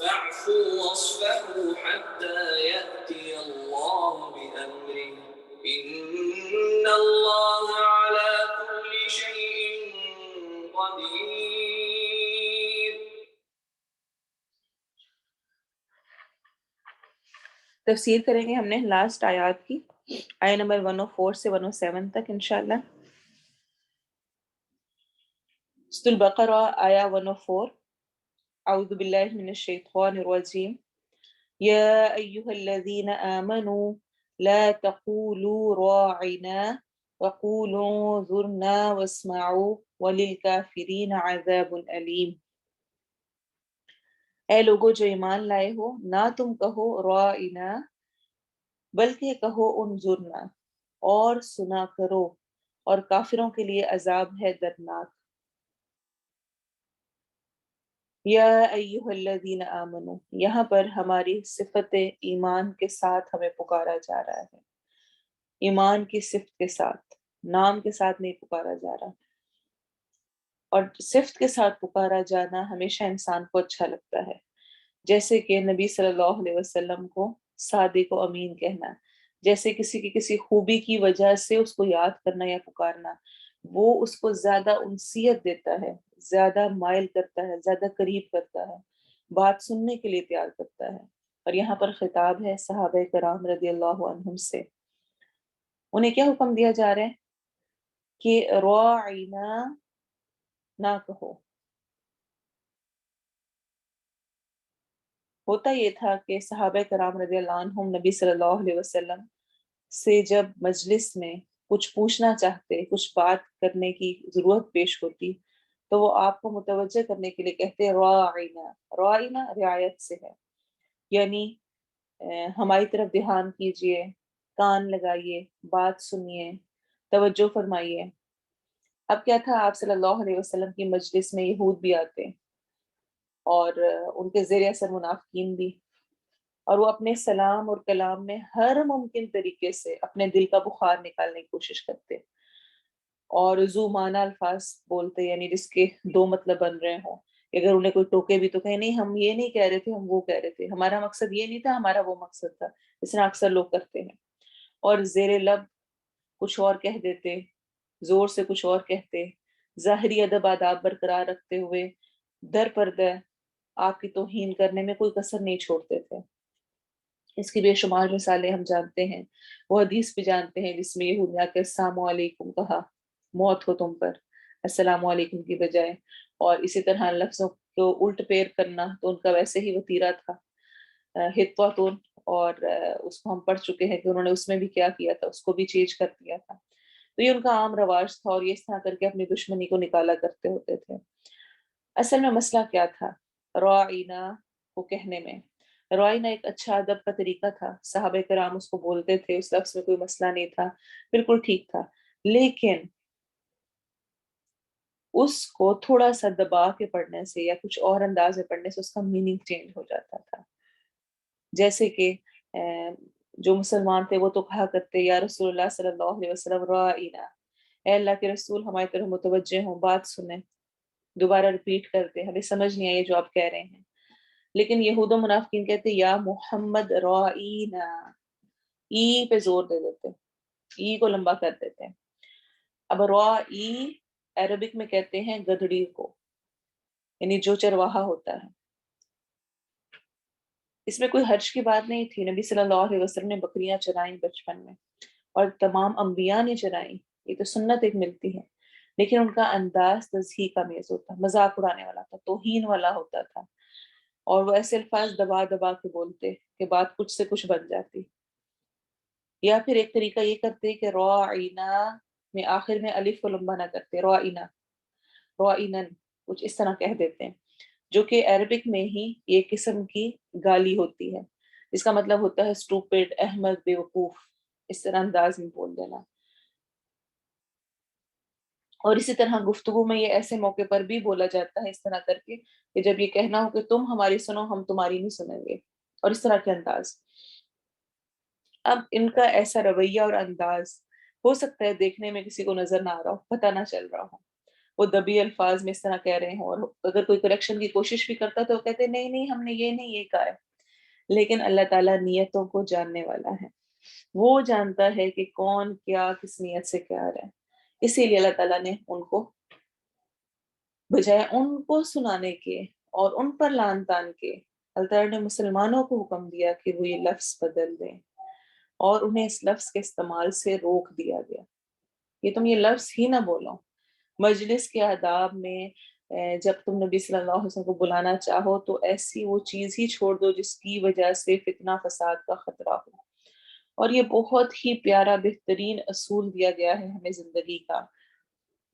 Speaker 2: فاعفوا واصفحوا حتى يأتي الله بأمره إن الله على كل شيء قدير.
Speaker 1: تفسیر کریں گے ہم نے لاسٹ آیات کی، آیہ نمبر 104 سے 107 تک انشاءاللہ. سورۃ البقرہ آیہ 104. اعوذ باللہ من الشیطان الرجیم. یا ایہا الذین آمنوا لا تقولوا راعنا وقولوا انظرنا واسمعوا وللکافرین عذاب علیم. اے لوگو جو ایمان لائے ہو، نہ تم کہو راعنا بلکہ کہو انظرنا، اور سنا کرو، اور کافروں کے لیے عذاب ہے دردناک. یا ایہا الذین آمنو، یہاں پر ہماری صفت ایمان کے ساتھ ہمیں پکارا جا رہا ہے. ایمان کی صفت کے ساتھ، نام کے ساتھ نہیں پکارا جا رہا. اور صفت کے ساتھ پکارا جانا ہمیشہ انسان کو اچھا لگتا ہے، جیسے کہ نبی صلی اللہ علیہ وسلم کو صادق و امین کہنا، جیسے کسی کی کسی خوبی کی وجہ سے اس کو یاد کرنا یا پکارنا، وہ اس کو زیادہ انسیت دیتا ہے، زیادہ مائل کرتا ہے، زیادہ قریب کرتا ہے، بات سننے کے لیے پیار کرتا ہے. اور یہاں پر خطاب ہے صحابہ کرام رضی اللہ عنہم سے. انہیں کیا حکم دیا جا رہا ہے؟ کہ راعنا نہ کہو. ہوتا یہ تھا کہ صحابہ کرام رضی اللہ عنہم نبی صلی اللہ علیہ وسلم سے جب مجلس میں کچھ پوچھنا چاہتے، کچھ بات کرنے کی ضرورت پیش ہوتی، تو وہ آپ کو متوجہ کرنے کے لیے کہتے راعنا. راعنا رعایت سے ہے، یعنی ہماری طرف دھیان کیجئے، کان لگائیے، بات سنیے، توجہ فرمائیے. اب کیا تھا، آپ صلی اللہ علیہ وسلم کی مجلس میں یہود بھی آتے اور ان کے زیر اثر منافقین بھی، اور وہ اپنے سلام اور کلام میں ہر ممکن طریقے سے اپنے دل کا بخار نکالنے کی کوشش کرتے اور ذو معنی الفاظ بولتے، یعنی جس کے دو مطلب بن رہے ہوں. اگر انہیں کوئی ٹوکے بھی تو کہیں نہیں ہم یہ نہیں کہہ رہے تھے، ہم وہ کہہ رہے تھے، ہمارا مقصد یہ نہیں تھا، ہمارا وہ مقصد تھا. اس طرح اکثر لوگ کرتے ہیں، اور زیر لب کچھ اور کہہ دیتے، زور سے کچھ اور کہتے، ظاہری ادب آداب برقرار رکھتے ہوئے در پردہ آپ کی توہین کرنے میں کوئی کسر نہیں چھوڑتے تھے. اس کی بے شمار مثالیں ہم جانتے ہیں. وہ حدیث بھی جانتے ہیں جس میں یہود نے آ کے السلام علیکم کہا، موت ہو تم پر، السلام علیکم کی بجائے. اور اسی طرح لفظوں کو الٹ پیر کرنا تو ان کا ویسے ہی وتیرہ تھا. ہتواتون، اور اس کو ہم پڑھ چکے ہیں کہ انہوں نے اس میں بھی کیا کیا تھا، اس کو بھی چینج کر دیا تھا. تو یہ ان کا عام رواج تھا، اور یہ اس طرح کر کے اپنی دشمنی کو نکالا کرتے ہوتے تھے. اصل میں مسئلہ کیا تھا رائنا کو کہنے میں؟ رائنا ایک اچھا ادب کا طریقہ تھا، صحابہ کرام اس کو بولتے تھے، اس لفظ میں کوئی مسئلہ نہیں تھا، بالکل ٹھیک تھا. لیکن اس کو تھوڑا سا دبا کے پڑھنے سے یا کچھ اور انداز میں پڑھنے سے اس کا میننگ چینج ہو جاتا تھا. جیسے کہ جو مسلمان تھے وہ تو کہا کرتے یا رسول اللہ صلی اللہ علیہ وسلم رائنا، اے اللہ کے رسول ہماری طرف متوجہ ہوں، بات سنیں. دوبارہ ریپیٹ کرتے، ہمیں سمجھ نہیں آئی جو آپ کہہ رہے ہیں. لیکن یہود و منافقین کہتے یا محمد رائنا، ای پہ زور دے دیتے، ای کو لمبا کر دیتے. اب رائی عربک میں کہتے ہیں گدڑی کو، یعنی جو چرواہا ہوتا ہے. اس میں کوئی حرج کی بات نہیں تھی. نبی صلی اللہ علیہ وسلم نے بکریاں چرائیں بچپن میں، اور تمام انبیاء نے چرائیں، یہ تو سنت ایک ملتی ہے. لیکن ان کا انداز تضحیق کا میز ہوتا، مذاق اڑانے والا تھا، توہین والا ہوتا تھا، اور وہ ایسے الفاظ دبا دبا کے بولتے کہ بات کچھ سے کچھ بن جاتی. یا پھر ایک طریقہ یہ کرتے کہ رائنا میں آخر میں الف کو لمبا نہ کرتے، رائنا رائنن کچھ اس طرح کہہ دیتے ہیں، جو کہ عربک میں ہی ایک قسم کی گالی ہوتی ہے. اس کا مطلب ہوتا ہے اسٹوپڈ، احمق، بیوقوف، اس طرح انداز میں بول دینا. اور اسی طرح گفتگو میں یہ ایسے موقع پر بھی بولا جاتا ہے اس طرح کر کے کہ جب یہ کہنا ہو کہ تم ہماری سنو ہم تمہاری نہیں سنیں گے، اور اس طرح کے انداز. اب ان کا ایسا رویہ اور انداز ہو سکتا ہے دیکھنے میں کسی کو نظر نہ آ رہا ہو، پتہ نہ چل رہا ہو، وہ دبی الفاظ میں اس طرح کہہ رہے ہوں، اور اگر کوئی کریکشن کی کوشش بھی کرتا تو وہ کہتے نہیں نہیں ہم نے یہ نہیں یہ کہا ہے. لیکن اللہ تعالیٰ نیتوں کو جاننے والا ہے، وہ جانتا ہے کہ کون کیا کس نیت سے کہہ رہا ہے. اسی لیے اللہ تعالیٰ نے ان کو بجائے ان کو سنانے کے اور ان پر لعن طعن کے، اللہ تعالیٰ نے مسلمانوں کو حکم دیا کہ وہ یہ لفظ بدل دیں، اور انہیں اس لفظ کے استعمال سے روک دیا گیا کہ تم یہ لفظ ہی نہ بولو. مجلس کے آداب میں جب تم نبی صلی اللہ علیہ وسلم کو بلانا چاہو تو ایسی وہ چیز ہی چھوڑ دو جس کی وجہ سے فتنہ فساد کا خطرہ ہو. اور یہ بہت ہی پیارا بہترین اصول دیا گیا ہے ہمیں زندگی کا،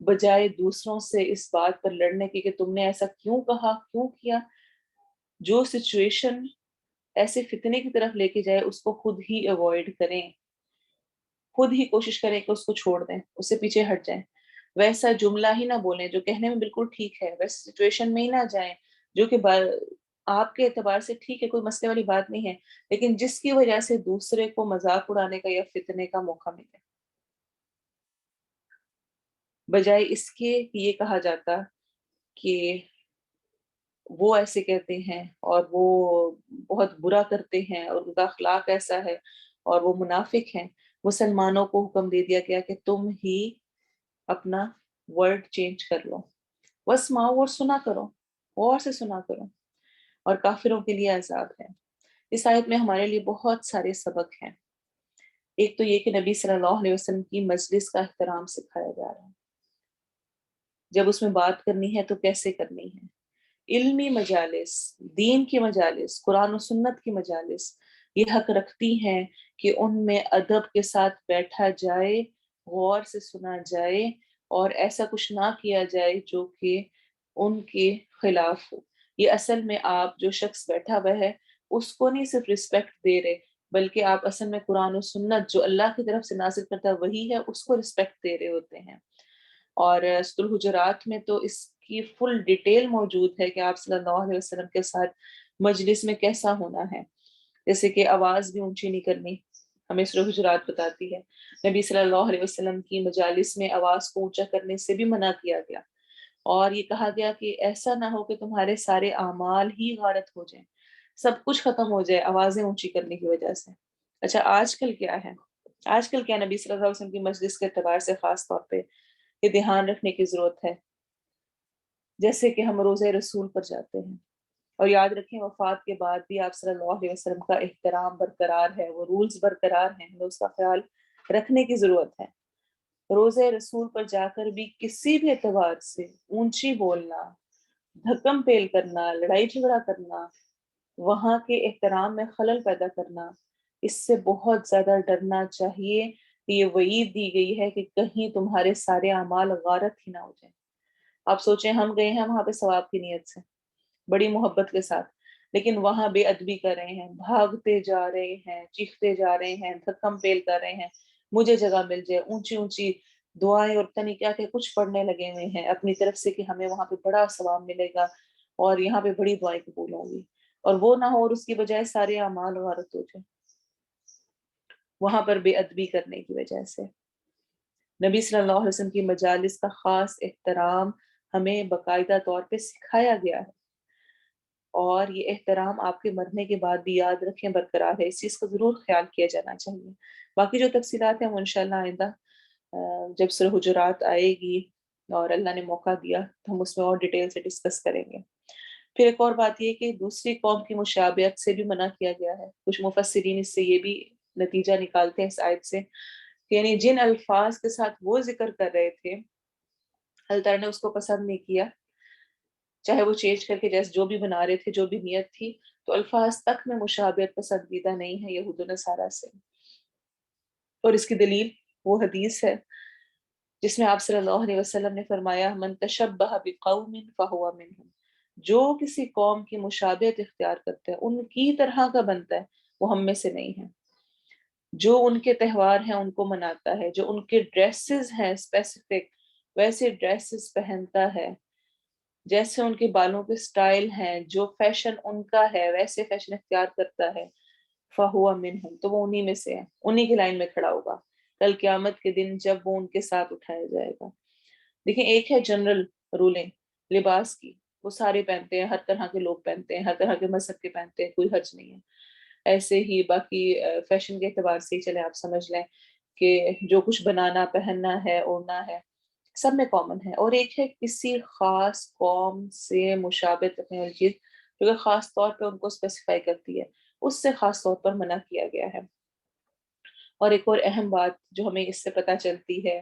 Speaker 1: بجائے دوسروں سے اس بات پر لڑنے کی کہ تم نے ایسا کیوں کہا، کیوں کیا. جو سچویشن ایسے فتنے کی طرف لے کے جائے اس کو خود ہی اوائڈ کریں، خود ہی کوشش کریں کہ اس کو چھوڑ دیں، اس سے پیچھے ہٹ جائیں. ویسا جملہ ہی نہ بولیں جو کہنے میں بالکل ٹھیک ہے، ویسے سچویشن میں ہی نہ جائیں جو کہ آپ کے اعتبار سے ٹھیک ہے، کوئی مسئلے والی بات نہیں ہے، لیکن جس کی وجہ سے دوسرے کو مذاق اڑانے کا یا فتنے کا موقع ملے. بجائے اس کے یہ کہا جاتا کہ وہ ایسے کہتے ہیں اور وہ بہت برا کرتے ہیں اور ان کا اخلاق ایسا ہے اور وہ منافق ہیں، مسلمانوں کو حکم دے دیا گیا کہ تم ہی اپنا ورڈ چینج کر لو، واسمعوا اور سنا کرو، غور سے سنا کرو. اور کافروں کے لیے عذاب ہے. اس آیت میں ہمارے لیے بہت سارے سبق ہیں. ایک تو یہ کہ نبی صلی اللہ علیہ وسلم کی مجلس کا احترام سکھایا جا رہا ہے. جب اس میں بات کرنی ہے تو کیسے کرنی ہے. علمی مجالس، دین کی مجالس، قرآن و سنت کی مجالس یہ حق رکھتی ہیں کہ ان میں ادب کے ساتھ بیٹھا جائے، غور سے سنا جائے، اور ایسا کچھ نہ کیا جائے جو کہ ان کے خلاف ہو. یہ اصل میں آپ جو شخص بیٹھا ہوا ہے اس کو نہیں صرف رسپیکٹ دے رہے، بلکہ آپ اصل میں قرآن و سنت جو اللہ کی طرف سے نازل کرتا ہے وہی ہے، اس کو رسپیکٹ دے رہے ہوتے ہیں. اور سورۃ الحجرات میں تو اس کی فل ڈیٹیل موجود ہے کہ آپ صلی اللہ علیہ وسلم کے ساتھ مجلس میں کیسا ہونا ہے. جیسے کہ آواز بھی اونچی نہیں کرنی، ہمیں سورۃ الحجرات بتاتی ہے. نبی صلی اللہ علیہ وسلم کی مجالس میں آواز کو اونچا کرنے سے بھی منع کیا گیا. اور یہ کہا گیا کہ ایسا نہ ہو کہ تمہارے سارے اعمال ہی غارت ہو جائیں، سب کچھ ختم ہو جائے آوازیں اونچی کرنے کی وجہ سے۔ اچھا آج کل کیا ہے؟ آج کل کیا نبی صلی اللہ علیہ وسلم کی مجلس کے اعتبار سے خاص طور پہ یہ دھیان رکھنے کی ضرورت ہے، جیسے کہ ہم روزہ رسول پر جاتے ہیں، اور یاد رکھیں وفات کے بعد بھی آپ صلی اللہ علیہ وسلم کا احترام برقرار ہے، وہ رولز برقرار ہیں، ہمیں اس کا خیال رکھنے کی ضرورت ہے۔ روزہ رسول پر جا کر بھی کسی بھی اعتبار سے اونچی بولنا، دھکم پیل کرنا، لڑائی جھگڑا کرنا، وہاں کے احترام میں خلل پیدا کرنا، اس سے بہت زیادہ ڈرنا چاہیے کہ یہ وعید دی گئی ہے کہ کہیں تمہارے سارے اعمال غارت ہی نہ ہو جائیں۔ آپ سوچیں ہم گئے ہیں وہاں پہ ثواب کی نیت سے، بڑی محبت کے ساتھ، لیکن وہاں بے ادبی کر رہے ہیں، بھاگتے جا رہے ہیں، چیختے جا رہے ہیں، دھکم پیل کر رہے ہیں، مجھے جگہ مل جائے، اونچی اونچی دعائیں اور تنی کیا کہ کچھ پڑھنے لگے ہوئے ہیں اپنی طرف سے کہ ہمیں وہاں پہ بڑا ثواب ملے گا اور یہاں پہ بڑی دعائیں قبول ہوں گی، اور وہ نہ ہو اور اس کی بجائے سارے اعمال غارت ہو جائیں وہاں پر بے ادبی کرنے کی وجہ سے۔ نبی صلی اللہ علیہ وسلم کی مجالس کا خاص احترام ہمیں باقاعدہ طور پہ سکھایا گیا ہے، اور یہ احترام آپ کے مرنے کے بعد بھی یاد رکھیں برقرار ہے، اس چیز کا ضرور خیال کیا جانا چاہیے۔ باقی جو تفصیلات ہیں وہ انشاءاللہ آئندہ جب سورہ حجرات آئے گی اور اللہ نے موقع دیا تو ہم اس میں اور ڈیٹیل سے ڈسکس کریں گے۔ پھر ایک اور بات یہ کہ دوسری قوم کی مشابہت سے بھی منع کیا گیا ہے۔ کچھ مفسرین اس سے یہ بھی نتیجہ نکالتے ہیں اس آیت سے کہ یعنی جن الفاظ کے ساتھ وہ ذکر کر رہے تھے اللہ تعالیٰ نے اس کو پسند نہیں کیا، چاہے وہ چینج کر کے جیسے جو بھی بنا رہے تھے، جو بھی نیت تھی، تو الفاظ تک میں مشابہت پسندیدہ نہیں ہے یہود و نصارہ سے۔ اور اس کی دلیل وہ حدیث ہے جس میں آپ صلی اللہ علیہ وسلم نے فرمایا من تشبہ بقوم فہو منہم، جو کسی قوم کی مشابہت اختیار کرتا ہے، ان کی طرح کا بنتا ہے، وہ ہم میں سے نہیں ہے۔ جو ان کے تہوار ہیں ان کو مناتا ہے، جو ان کے ڈریسز ہیں اسپیسیفک ویسے ڈریسز پہنتا ہے، جیسے ان کے بالوں کے سٹائل ہیں، جو فیشن ان کا ہے ویسے فیشن اختیار کرتا ہے، فہو منہم، تو وہ انہی میں سے ہے، انہی کی لائن میں کھڑا ہوگا کل قیامت کے دن جب وہ ان کے ساتھ اٹھایا جائے گا۔ دیکھیں ایک ہے جنرل رولیں لباس کی، وہ سارے پہنتے ہیں، ہر طرح کے لوگ پہنتے ہیں، ہر طرح کے مذہب کے پہنتے ہیں، کوئی حرج نہیں ہے۔ ایسے ہی باقی فیشن کے اعتبار سے ہی چلے آپ سمجھ لیں کہ جو کچھ بنانا پہننا ہے اوڑھنا ہے سب میں کامن ہے۔ اور ایک ہے کسی خاص قوم سے مشابہت رکھنے والی چیز جو کہ خاص طور پہ ان کو اسپیسیفائی کرتی ہے، اس سے خاص طور پر منع کیا گیا ہے۔ اور ایک اور اہم بات جو ہمیں اس سے پتہ چلتی ہے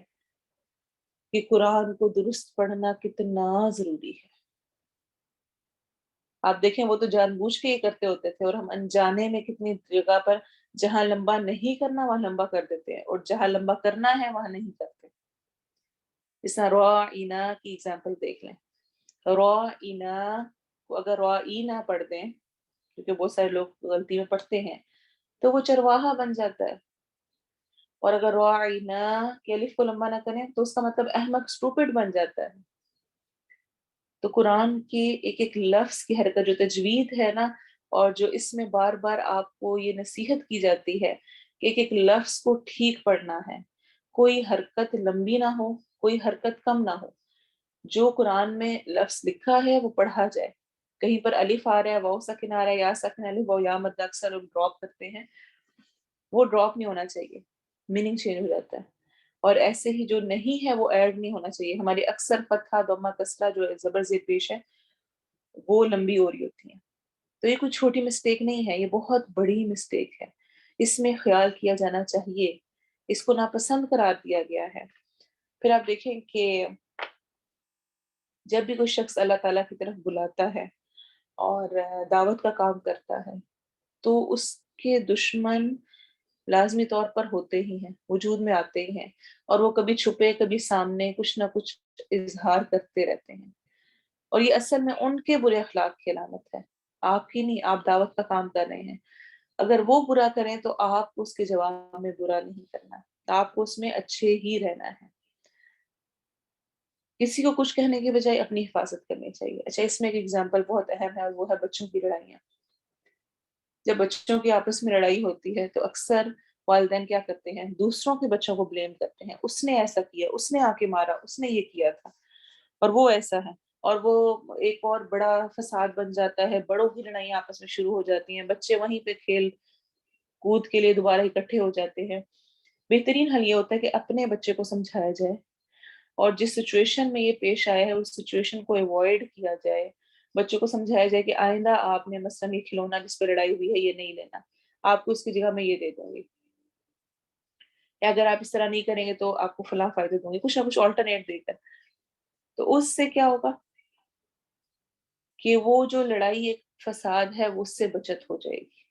Speaker 1: کہ قرآن کو درست پڑھنا کتنا ضروری ہے۔ آپ دیکھیں وہ تو جان بوجھ کے یہ کرتے ہوتے تھے، اور ہم انجانے میں کتنی جگہ پر جہاں لمبا نہیں کرنا وہاں لمبا کر دیتے ہیں، اور جہاں لمبا کرنا ہے وہاں نہیں کرتے۔ اس طرح رائنا کی ایگزامپل دیکھ لیں، رائنا کو اگر رائنا پڑھ دیں، کیونکہ بہت سارے لوگ غلطی میں پڑھتے ہیں، تو وہ چرواہا بن جاتا ہے، اور اگر رائنا کے الف کو لمبا نہ کریں تو اس کا مطلب احمق اسٹوپڈ بن جاتا ہے۔ تو قرآن کی ایک ایک لفظ کی حرکت جو تجوید ہے نا، اور جو اس میں بار بار آپ کو یہ نصیحت کی جاتی ہے کہ ایک ایک لفظ کو ٹھیک پڑھنا ہے، کوئی حرکت لمبی نہ ہو، کوئی حرکت کم نہ ہو، جو قرآن میں لفظ لکھا ہے وہ پڑھا جائے۔ کہیں پر الف آ رہا ہے، واو ساکن آ رہا ہے، یا ساکن الف واو یا مد اکثر لوگ ڈراپ کرتے ہیں، وہ ڈراپ نہیں ہونا چاہیے، میننگ چینج ہو جاتا ہے۔ اور ایسے ہی جو نہیں ہے وہ ایڈ نہیں ہونا چاہیے۔ ہماری اکثر فتحہ ضمہ کسرہ جو زبر زیر پیش ہے وہ لمبی ہو رہی ہوتی ہیں، تو یہ کوئی چھوٹی مسٹیک نہیں ہے، یہ بہت بڑی مسٹیک ہے، اس میں خیال کیا جانا چاہیے، اس کو ناپسند قرار دیا گیا ہے۔ پھر آپ دیکھیں کہ جب بھی کوئی شخص اللہ تعالیٰ کی طرف بلاتا ہے اور دعوت کا کام کرتا ہے تو اس کے دشمن لازمی طور پر ہوتے ہی ہیں، وجود میں آتے ہی ہیں، اور وہ کبھی چھپے کبھی سامنے کچھ نہ کچھ اظہار کرتے رہتے ہیں، اور یہ اصل میں ان کے برے اخلاق کی علامت ہے، آپ کی نہیں۔ آپ دعوت کا کام کر رہے ہیں، اگر وہ برا کریں تو آپ کو اس کے جواب میں برا نہیں کرنا، آپ کو اس میں اچھے ہی رہنا ہے۔ کسی کو کچھ کہنے کے بجائے اپنی حفاظت کرنی چاہیے۔ اچھا اس میں ایک ایگزامپل بہت اہم ہے، اور وہ ہے بچوں کی لڑائیاں۔ جب بچوں کی آپس میں لڑائی ہوتی ہے تو اکثر والدین کیا کرتے ہیں، دوسروں کے بچوں کو بلیم کرتے ہیں، اس نے ایسا کیا، اس نے آ کے مارا، اس نے یہ کیا تھا، اور وہ ایسا ہے، اور وہ ایک اور بڑا فساد بن جاتا ہے، بڑوں کی لڑائیاں آپس میں شروع ہو جاتی ہیں، بچے وہیں پہ کھیل کود کے لیے دوبارہ اکٹھے ہو جاتے ہیں۔ بہترین حل یہ ہوتا ہے کہ اپنے بچے کو سمجھایا جائے، اور جس سچویشن میں یہ پیش آیا ہے اس سچویشن کو ایوائڈ کیا جائے، بچوں کو سمجھایا جائے کہ آئندہ آپ نے مثلاً یہ کھلونا جس پہ لڑائی ہوئی ہے یہ نہیں لینا، آپ کو اس کی جگہ میں یہ دے دوں گی، یا اگر آپ اس طرح نہیں کریں گے تو آپ کو فلاں فائدے دوں گی، کچھ نہ کچھ آلٹرنیٹ دے کر۔ تو اس سے کیا ہوگا کہ وہ جو لڑائی ایک فساد ہے وہ اس سے بچت ہو جائے گی،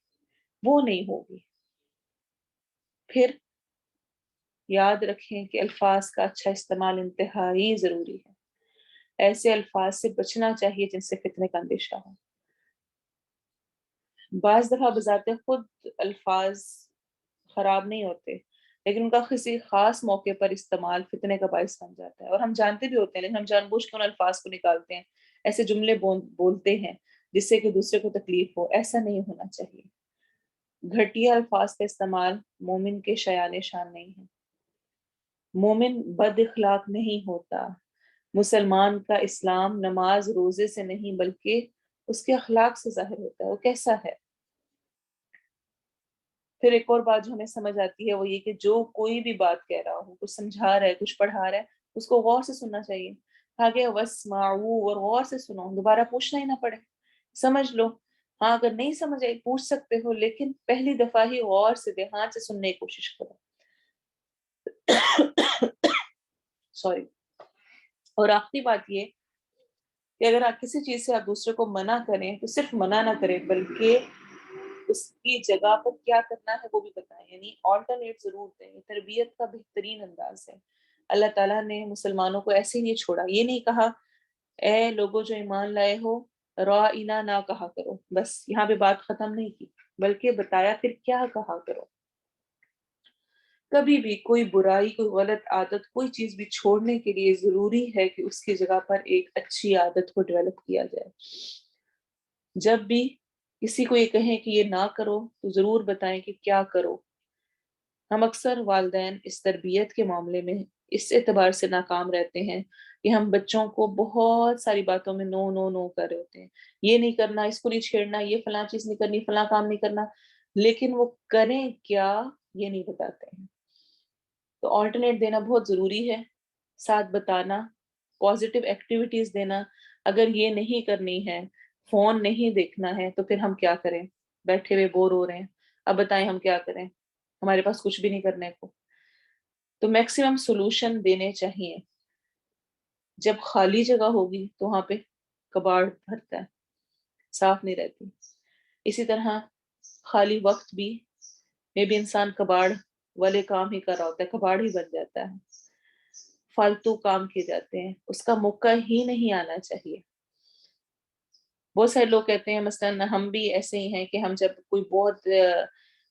Speaker 1: وہ نہیں ہوگی۔ پھر یاد رکھیں کہ الفاظ کا اچھا استعمال انتہائی ضروری ہے، ایسے الفاظ سے بچنا چاہیے جن سے فتنے کا اندیشہ ہو۔ بعض دفعہ بذات خود الفاظ خراب نہیں ہوتے، لیکن ان کا کسی خاص موقع پر استعمال فتنے کا باعث بن جاتا ہے، اور ہم جانتے بھی ہوتے ہیں لیکن ہم جان بوجھ کے ان الفاظ کو نکالتے ہیں، ایسے جملے بولتے ہیں جس سے کہ دوسرے کو تکلیف ہو۔ ایسا نہیں ہونا چاہیے۔ گھٹیا الفاظ کا استعمال مومن کے شایان شان نہیں ہے۔ مومن بد اخلاق نہیں ہوتا۔ مسلمان کا اسلام نماز روزے سے نہیں بلکہ اس کے اخلاق سے ظاہر ہوتا ہے، وہ کیسا ہے۔ پھر ایک اور بات جو ہمیں سمجھ آتی ہے وہ یہ کہ جو کوئی بھی بات کہہ رہا ہو، کچھ سمجھا رہا ہے، کچھ پڑھا رہا ہے، اس کو غور سے سننا چاہیے۔ آگے وَاسْمَعُوا، اور غور سے سنو، دوبارہ پوچھنا ہی نہ پڑے، سمجھ لو۔ ہاں اگر نہیں سمجھ آئی پوچھ سکتے ہو، لیکن پہلی دفعہ ہی غور سے دھیان سے سننے کی کوشش کرو۔ سوری۔ اور آخری بات یہ کہ اگر آپ کسی چیز سے آپ دوسرے کو منع کریں تو صرف منع نہ کریں بلکہ اس کی جگہ پر کیا کرنا ہے وہ بھی بتائیں، یعنی آلٹرنیٹ ضرور دیں۔ یہ تربیت کا بہترین انداز ہے۔ اللہ تعالیٰ نے مسلمانوں کو ایسے ہی نہیں چھوڑا، یہ نہیں کہا اے لوگوں جو ایمان لائے ہو رائنا نہ کہا کرو، بس یہاں پہ بات ختم نہیں کی، بلکہ بتایا پھر کیا کہا کرو۔ کبھی بھی کوئی برائی، کوئی غلط عادت، کوئی چیز بھی چھوڑنے کے لیے ضروری ہے کہ اس کی جگہ پر ایک اچھی عادت کو ڈیولپ کیا جائے۔ جب بھی کسی کو یہ کہیں کہ یہ نہ کرو تو ضرور بتائیں کہ کیا کرو۔ ہم اکثر والدین اس تربیت کے معاملے میں اس اعتبار سے ناکام رہتے ہیں کہ ہم بچوں کو بہت ساری باتوں میں نو نو نو کر رہے ہوتے ہیں، یہ نہیں کرنا، اس کو نہیں چھیڑنا، یہ فلاں چیز نہیں کرنی، فلاں کام نہیں کرنا، لیکن وہ کریں کیا یہ نہیں بتاتے ہیں۔ تو آلٹرنیٹ دینا بہت ضروری ہے، ساتھ بتانا، پازیٹیو ایکٹیویٹیز دینا۔ اگر یہ نہیں کرنی ہے، فون نہیں دیکھنا ہے، تو پھر ہم کیا کریں؟ بیٹھے ہوئے بور ہو رہے ہیں، اب بتائیں ہم کیا کریں؟ ہمارے پاس کچھ بھی نہیں کرنے کو۔ تو میکسیمم سولوشن دینے چاہیے۔ جب خالی جگہ ہوگی تو وہاں پہ کباڑ بھرتا ہے، صاف نہیں رہتی۔ اسی طرح خالی وقت بھی میں بھی انسان کباڑ والے کام ہی کر رہا ہوتا ہے، کباڑ ہی بن جاتا ہے، فالتو کام کیے جاتے ہیں، اس کا موقع ہی نہیں آنا چاہیے۔ بہت سارے لوگ کہتے ہیں، مثلا ہم بھی ایسے ہی ہیں کہ ہم جب کوئی بہت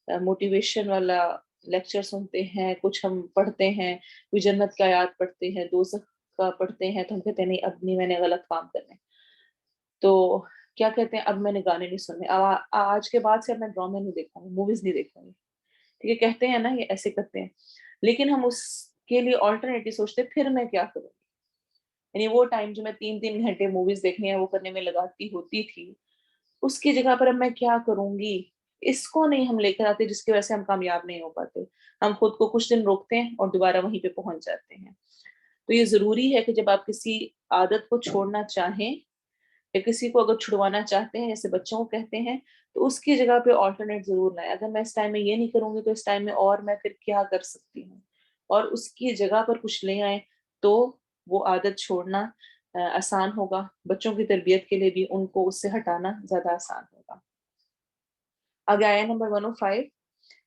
Speaker 1: موٹیویشن والا لیکچر سنتے ہیں، کچھ ہم پڑھتے ہیں، کوئی جنت کی آیات پڑھتے ہیں، دوزخ کا پڑھتے ہیں، تو ہم کہتے ہیں نہیں اب نہیں، میں نے غلط کام کرنے، تو کیا کہتے ہیں اب میں نے گانے نہیں سننے، آج کے بعد سے اب میں ڈرامے نہیں دیکھوں گی، موویز نہیں دیکھوں گی، ٹھیک ہے، کہتے ہیں نا یہ ایسے کرتے ہیں، لیکن ہم اس کے لیے آلٹرنیٹیو سوچتے پھر میں کیا کروں، یعنی وہ ٹائم جو میں 3 3 گھنٹے موویز دیکھنے ہیں وہ کرنے میں لگاتی ہوتی تھی، اس کی جگہ پر اب میں کیا کروں گی، اس کو نہیں ہم لے کر آتے، جس کی وجہ سے ہم کامیاب نہیں ہو پاتے۔ ہم خود کو کچھ دن روکتے ہیں اور دوبارہ وہیں پہ پہنچ جاتے ہیں۔ تو یہ ضروری ہے کہ جب آپ کسی عادت کو چھوڑنا چاہیں یا کسی کو اگر چھڑوانا چاہتے ہیں، جیسے بچوں کو کہتے ہیں، تو اس کی جگہ پہ آلٹرنیٹ ضرور لائیں۔ اگر میں اس ٹائم میں یہ نہیں کروں گی تو اس ٹائم میں اور میں پھر کیا کر سکتی ہوں، اور اس کی جگہ پر کچھ لے آئیں، تو وہ عادت چھوڑنا آسان ہوگا، بچوں کی تربیت کے لیے بھی ان کو اس سے ہٹانا زیادہ آسان ہوگا۔ آگے آیا نمبر 105،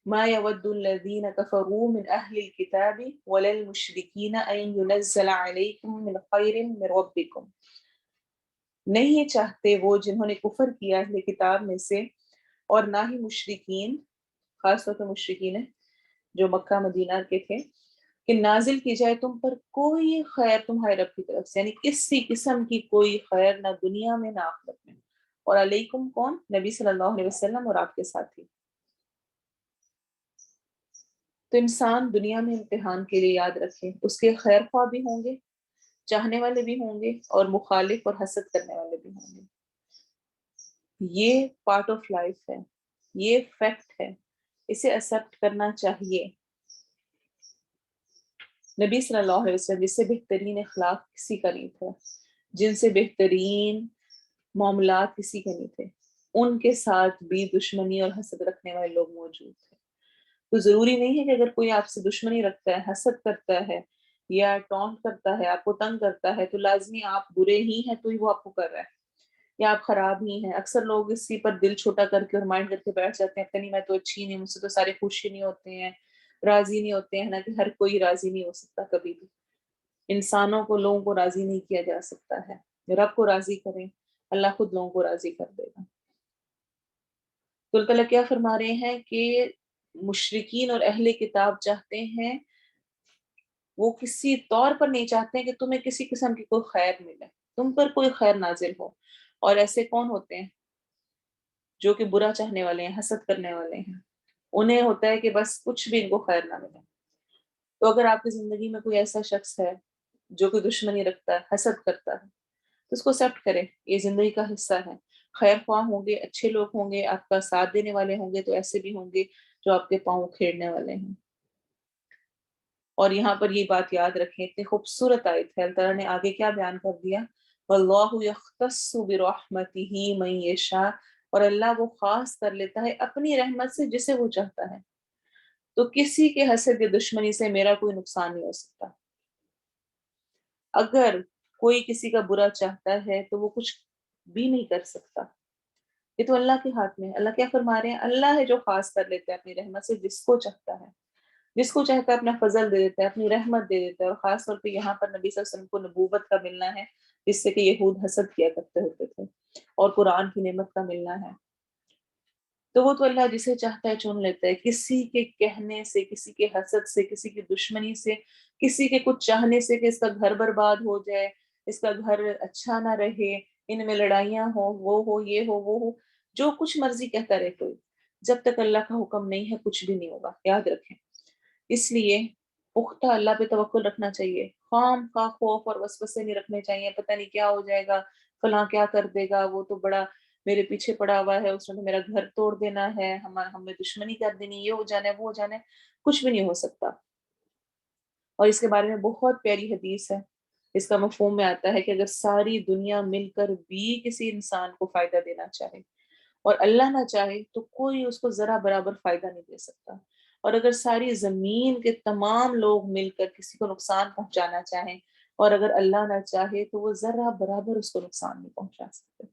Speaker 1: ما يود الذين كفروا من أهل الكتاب ولا المشركين أن ينزل عليكم من خير من ربكم۔ نہیں چاہتے وہ جنہوں نے کفر کیا اہل کتاب میں سے، اور نہ ہی مشرکین، خاص طور پر مشرکین ہیں جو مکہ مدینہ کے تھے، کہ نازل کی جائے تم پر کوئی خیر تمہارے رب کی طرف سے، یعنی کسی قسم کی کوئی خیر، نہ دنیا میں نہ آخرت میں۔ اور علیکم کون؟ نبی صلی اللہ علیہ وسلم اور آپ کے ساتھی۔ تو انسان دنیا میں امتحان کے لیے یاد رکھے، اس کے خیر خواہ بھی ہوں گے، چاہنے والے بھی ہوں گے اور مخالف اور حسد کرنے والے بھی ہوں گے. یہ پارٹ آف لائف ہے، یہ فیکٹ ہے، اسے ایکسیپٹ کرنا چاہیے. نبی صلی اللہ علیہ وسلم جس سے بہترین اخلاق کسی کا نہیں تھا، جن سے بہترین معاملات کسی کے نہیں تھے، ان کے ساتھ بھی دشمنی اور حسد رکھنے والے لوگ موجود تھے. تو ضروری نہیں ہے کہ اگر کوئی آپ سے دشمنی رکھتا ہے، حسد کرتا ہے یا ٹونٹ کرتا ہے، آپ کو تنگ کرتا ہے، تو لازمی آپ برے ہی ہیں تو ہی وہ آپ کو کر رہا ہے، یا آپ خراب ہی ہیں. اکثر لوگ اسی پر دل چھوٹا کر کے اور مائنڈ کر کے بیٹھ جاتے ہیں، نہیں میں تو اچھی نہیں، مجھ سے تو سارے خوش ہی نہیں ہوتے ہیں، راضی نہیں ہوتے ہیں. نا کہ ہر کوئی راضی نہیں ہو سکتا کبھی بھی. انسانوں کو، لوگوں کو راضی نہیں کیا جا سکتا ہے. رب کو راضی کریں، اللہ خود لوگوں کو راضی کر دے گا. تو اللہ تعالیٰ کیا فرما رہے ہیں کہ مشرکین اور اہل کتاب چاہتے ہیں، وہ کسی طور پر نہیں چاہتے ہیں کہ تمہیں کسی قسم کی کوئی خیر ملے، تم پر کوئی خیر نازل ہو. اور ایسے کون ہوتے ہیں؟ جو کہ برا چاہنے والے ہیں، حسد کرنے والے ہیں. انہیں ہوتا ہے کہ بس کچھ بھی ان کو خیر نہ ملے. تو اگر آپ کی زندگی میں کوئی ایسا شخص ہے جو کہ دشمنی رکھتا ہے، حسد کرتا ہے، تو اس کو ایکسیپٹ کرے، یہ زندگی کا حصہ ہے. خیر خواہ ہوں گے، اچھے لوگ ہوں گے، آپ کا ساتھ دینے والے ہوں گے، تو ایسے بھی ہوں گے جو آپ کے پاؤں کھیڑنے والے ہیں. اور یہاں پر یہ بات یاد رکھیں، اتنی خوبصورت آیت ہے. اللہ تعالیٰ نے آگے کیا بیان کر دیا؟ وَاللَّهُ يَخْتَصُّ بِرَحْمَتِهِ مَن يَشَاءُ، اور اللہ وہ خاص کر لیتا ہے اپنی رحمت سے جسے وہ چاہتا ہے. تو کسی کے حسد یا دشمنی سے میرا کوئی نقصان نہیں ہو سکتا. اگر کوئی کسی کا برا چاہتا ہے تو وہ کچھ بھی نہیں کر سکتا. یہ تو اللہ کے ہاتھ میں ہے. اللہ کیا فرما رہے ہیں؟ اللہ ہے جو خاص کر لیتا ہے اپنی رحمت سے جس کو چاہتا ہے. جس کو چاہتا ہے اپنا فضل دے دیتا ہے، اپنی رحمت دے دیتا ہے. اور خاص طور پہ یہاں پر نبی صلی اللہ علیہ وسلم کو نبوت کا ملنا ہے، جس سے کہ یہود حسد کیا کرتے ہوتے تھے، اور قرآن کی نعمت کا ملنا ہے. تو وہ تو اللہ جسے چاہتا ہے چن لیتا ہے. کسی کے کہنے سے، کسی کے حسد سے، کسی کی دشمنی سے، کسی کے کچھ چاہنے سے کہ اس کا گھر برباد ہو جائے، اس کا گھر اچھا نہ رہے، ان میں لڑائیاں ہو، وہ ہو، یہ ہو، وہ ہو، جو کچھ مرضی کہتا رہے کوئی، جب تک اللہ کا حکم نہیں ہے کچھ بھی نہیں ہوگا. یاد رکھیں. اس لیے پختہ اللہ پہ توکل رکھنا چاہیے. خام کا خوف اور وسوسے نہیں رکھنے چاہیے، پتہ نہیں کیا ہو جائے گا، فلاں کیا کر دے گا، وہ تو بڑا میرے پیچھے پڑا ہوا ہے، اس نے تو میرا گھر توڑ دینا ہے، ہمیں دشمنی کر دینی، یہ ہو جانا ہے، وہ ہو جانا ہے. کچھ بھی نہیں ہو سکتا. اور اس کے بارے میں بہت پیاری حدیث ہے. اس کا مفہوم میں آتا ہے کہ اگر ساری دنیا مل کر بھی کسی انسان کو فائدہ دینا چاہے اور اللہ نہ چاہے تو کوئی اس کو ذرا برابر فائدہ نہیں دے سکتا. اور اگر ساری زمین کے تمام لوگ مل کر کسی کو نقصان پہنچانا چاہیں اور اگر اللہ نہ چاہے تو وہ ذرا برابر اس کو نقصان نہیں پہنچا سکتے.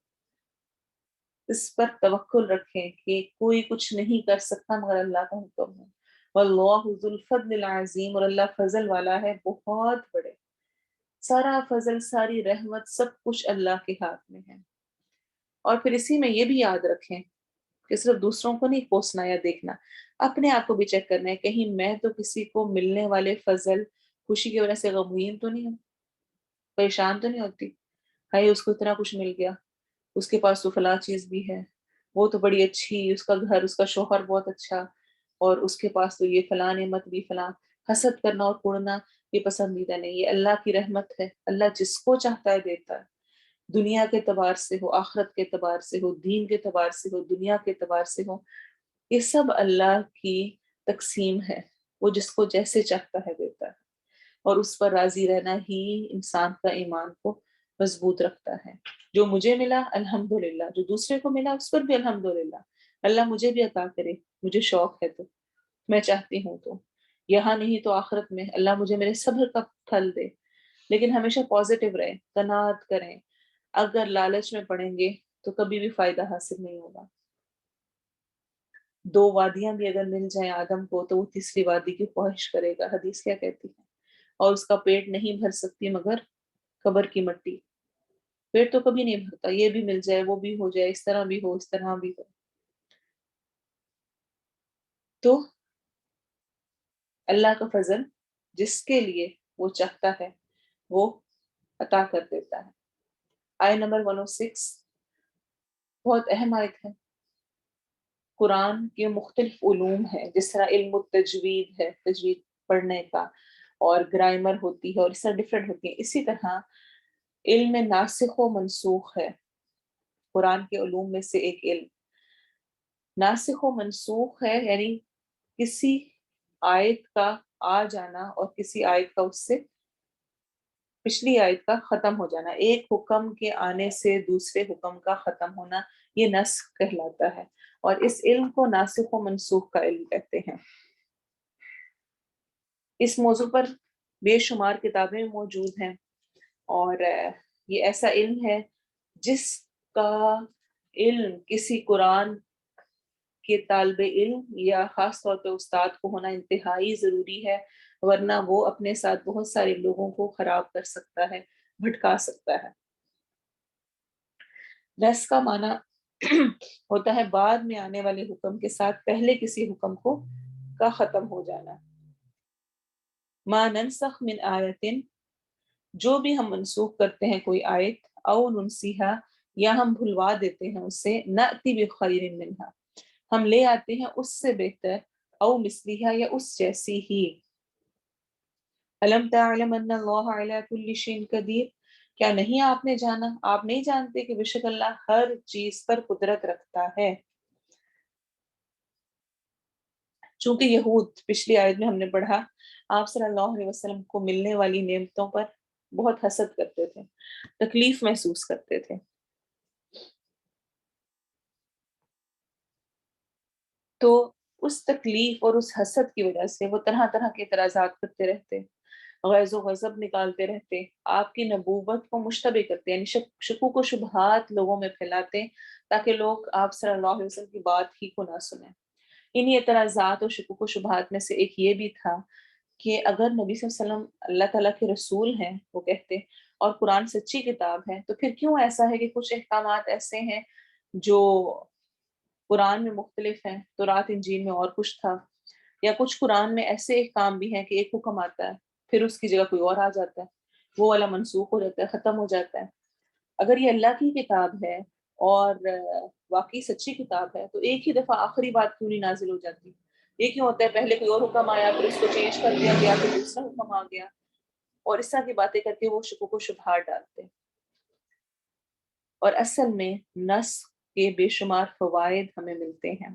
Speaker 1: اس پر توکل رکھیں کہ کوئی کچھ نہیں کر سکتا مگر اللہ کا حکم ہے. واللہ ذو الفضل العظیم، اور اللہ فضل والا ہے بہت بڑے. سارا فضل، ساری رحمت، سب کچھ اللہ کے ہاتھ میں ہے. اور پھر اسی میں یہ بھی یاد رکھیں کہ صرف دوسروں کو نہیں کوسنا یا دیکھنا، اپنے آپ کو بھی چیک کرنا ہے کہیں میں تو کسی کو ملنے والے فضل، خوشی کی وجہ سے غمگین تو نہیں ہوں، پریشان تو نہیں ہوتی. ہائی اس کو اتنا کچھ مل گیا، اس کے پاس تو فلاں چیز بھی ہے، وہ تو بڑی اچھی، اس کا گھر، اس کا شوہر بہت اچھا، اور اس کے پاس تو یہ فلاں نعمت بھی فلاں. حسد کرنا اور کوڑنا یہ پسندیدہ نہیں. یہ اللہ کی رحمت ہے. اللہ جس کو چاہتا ہے دیتا ہے، دنیا کے اعتبار سے ہو، آخرت کے اعتبار سے ہو، دین کے اعتبار سے ہو، دنیا کے اعتبار سے ہو. یہ سب اللہ کی تقسیم ہے. وہ جس کو جیسے چاہتا ہے دیتا ہے. اور اس پر راضی رہنا ہی انسان کا ایمان کو مضبوط رکھتا ہے. جو مجھے ملا الحمدللہ، جو دوسرے کو ملا اس پر بھی الحمدللہ. اللہ مجھے بھی عطا کرے، مجھے شوق ہے تو میں چاہتی ہوں تو یہاں نہیں تو آخرت میں اللہ مجھے میرے صبر کا پھل دے. لیکن ہمیشہ پازیٹیو رہیں، قناعت کریں. اگر لالچ میں پڑیں گے تو کبھی بھی فائدہ حاصل نہیں ہوگا. دو وادیاں بھی اگر مل جائیں آدم کو تو وہ تیسری وادی کی خواہش کرے گا. حدیث کیا کہتی ہے؟ اور اس کا پیٹ نہیں بھر سکتی مگر قبر کی مٹی. پیٹ تو کبھی نہیں بھرتا، یہ بھی مل جائے، وہ بھی ہو جائے، اس طرح بھی ہو، اس طرح بھی ہو. تو اللہ کا فضل جس کے لیے وہ چاہتا ہے وہ عطا کر دیتا ہے. آیت نمبر 106 بہت اہم آیت ہے. قرآن کے مختلف علوم ہیں، جس طرح علم التجوید ہے، تجوید پڑھنے کا، اور گرامر ہوتی ہے اور اس طرح ڈفرینٹ ہوتی ہیں. اسی طرح علم ناسخ و منسوخ ہے، قرآن کے علوم میں سے ایک علم ناسخ و منسوخ ہے، یعنی کسی آیت کا آ جانا اور کسی آیت کا اس سے پچھلی آیت کا ختم ہو جانا، ایک حکم کے آنے سے دوسرے حکم کا ختم ہونا، یہ نسخ کہلاتا ہے. اور اس علم کو ناسخ و منسوخ کا علم کہتے ہیں. اس موضوع پر بے شمار کتابیں موجود ہیں، اور یہ ایسا علم ہے جس کا علم کسی قرآن کے طالب علم یا خاص طور پہ استاد کو ہونا انتہائی ضروری ہے، ورنہ وہ اپنے ساتھ بہت سارے لوگوں کو خراب کر سکتا ہے، بھٹکا سکتا ہے. نس کا معنی ہوتا ہے بعد میں آنے والے حکم کے ساتھ پہلے کسی حکم کا ختم ہو جانا. ما ننسخ من آیت، جو بھی ہم منسوخ کرتے ہیں کوئی آیت، او ننسیہا، یا ہم بھلوا دیتے ہیں اسے، نأتی بخیر منہا، ہم لے آتے ہیں اس سے بہتر، او مثلیہا، یا اس جیسی ہی. الم تعلم ان اللہ علی کل شیء قدیر، کیا نہیں آپ نے جانا، آپ نہیں جانتے کہ بے شک اللہ ہر چیز پر قدرت رکھتا ہے. چونکہ یہود، پچھلی آیت میں ہم نے پڑھا، آپ صلی اللہ علیہ وسلم کو ملنے والی نعمتوں پر بہت حسد کرتے تھے، تکلیف محسوس کرتے تھے. تو اس تکلیف اور اس حسد کی وجہ سے وہ طرح طرح کے اعتراضات کرتے رہتے، غیظ و غضب نکالتے رہتے، آپ کی نبوت کو مشتبہ کرتے، یعنی شکوک و شبہات لوگوں میں پھیلاتے تاکہ لوگ آپ صلی اللہ علیہ وسلم کی بات ہی کو نہ سنیں. انہی اعتراضات اور شکوک و شبہات میں سے ایک یہ بھی تھا کہ اگر نبی صلی اللہ علیہ وسلم اللہ تعالیٰ کے رسول ہیں، وہ کہتے، اور قرآن سچی کتاب ہے، تو پھر کیوں ایسا ہے کہ کچھ احکامات ایسے ہیں جو قرآن میں مختلف ہیں، تورات انجیل میں اور کچھ تھا، یا کچھ قرآن میں ایسے احکام بھی ہیں کہ ایک حکم آتا ہے پھر اس کی جگہ کوئی اور آ جاتا ہے، وہ والا منسوخ ہو جاتا ہے، ختم ہو جاتا ہے. اگر یہ اللہ کی کتاب ہے اور واقعی سچی کتاب ہے تو ایک ہی دفعہ آخری بات کیوں نہیں نازل ہو جاتی؟ یہ کیوں ہوتا ہے پہلے کوئی اور حکم آیا پھر اس کو چینج کر دیا گیا پھر دوسرا حکم آ گیا، اور اس طرح کی باتیں کر کے وہ شکوک و شبہات ڈالتے. اور اصل میں نس کے بے شمار فوائد ہمیں ملتے ہیں.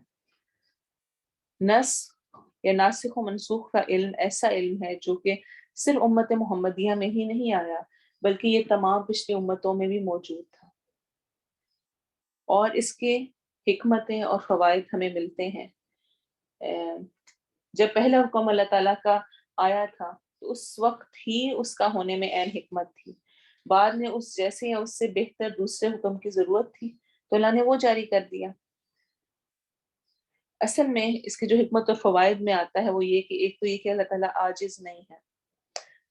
Speaker 1: نس یا ناسخ و منسوخ کا علم ایسا علم ہے جو کہ صرف امت محمدیہ میں ہی نہیں آیا بلکہ یہ تمام پچھلی امتوں میں بھی موجود تھا، اور اس کے حکمتیں اور فوائد ہمیں ملتے ہیں. جب پہلا حکم اللہ تعالیٰ کا آیا تھا تو اس وقت ہی اس کا ہونے میں عین حکمت تھی، بعد میں اس جیسے یا اس سے بہتر دوسرے حکم کی ضرورت تھی تو اللہ نے وہ جاری کر دیا. اصل میں اس کے جو حکمت اور فوائد میں آتا ہے وہ یہ کہ ایک تو یہ کہ اللہ تعالیٰ عاجز نہیں ہے،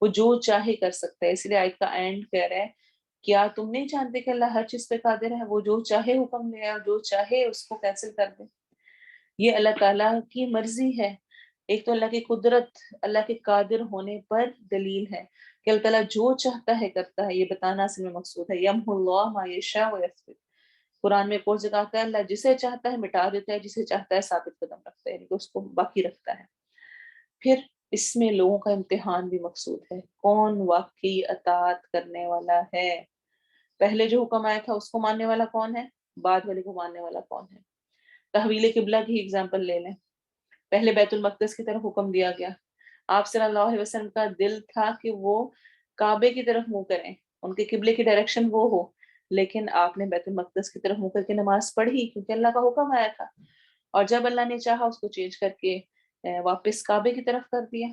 Speaker 1: وہ جو چاہے کر سکتا ہے. اس لیے آیت کا اینڈ کہہ رہا ہے کیا تم نہیں جانتے کہ اللہ ہر چیز پہ قادر ہے، وہ جو چاہے حکم لے اور جو چاہے اس کو کینسل کر دے. یہ اللہ تعالیٰ کی مرضی ہے. ایک تو اللہ کی قدرت، اللہ کے قادر ہونے پر دلیل ہے کہ اللہ تعالیٰ جو چاہتا ہے کرتا ہے. یہ بتانا اصل میں مقصود ہے. یمحو اللہ ما یشاء ویثبت، قرآن میں ایک جگہ کا اللہ جسے چاہتا ہے مٹا دیتا ہے، جسے چاہتا ہے ثابت قدم رکھتا ہے، یعنی کہ اس کو باقی رکھتا ہے. پھر اس میں لوگوں کا امتحان بھی مقصود ہے، کون واقعی اطاعت کرنے والا ہے. پہلے جو حکم آیا تھا اس کو ماننے والا کون ہے، بعد والے کو ماننے والا کون ہے. تحویل قبلہ کی اگزامپل لے لیں. پہلے بیت المقدس کی طرف حکم دیا گیا، آپ صلی اللہ علیہ وسلم کا دل تھا کہ وہ کعبے کی طرف منہ کریں، ان کے قبلے کی ڈائریکشن وہ ہو، لیکن آپ نے بیت المقدس کی طرف منہ کر کے نماز پڑھی کیونکہ اللہ کا حکم آیا تھا. اور جب اللہ نے چاہا اس کو چینج کر کے واپس کعبے کی طرف کر دیا.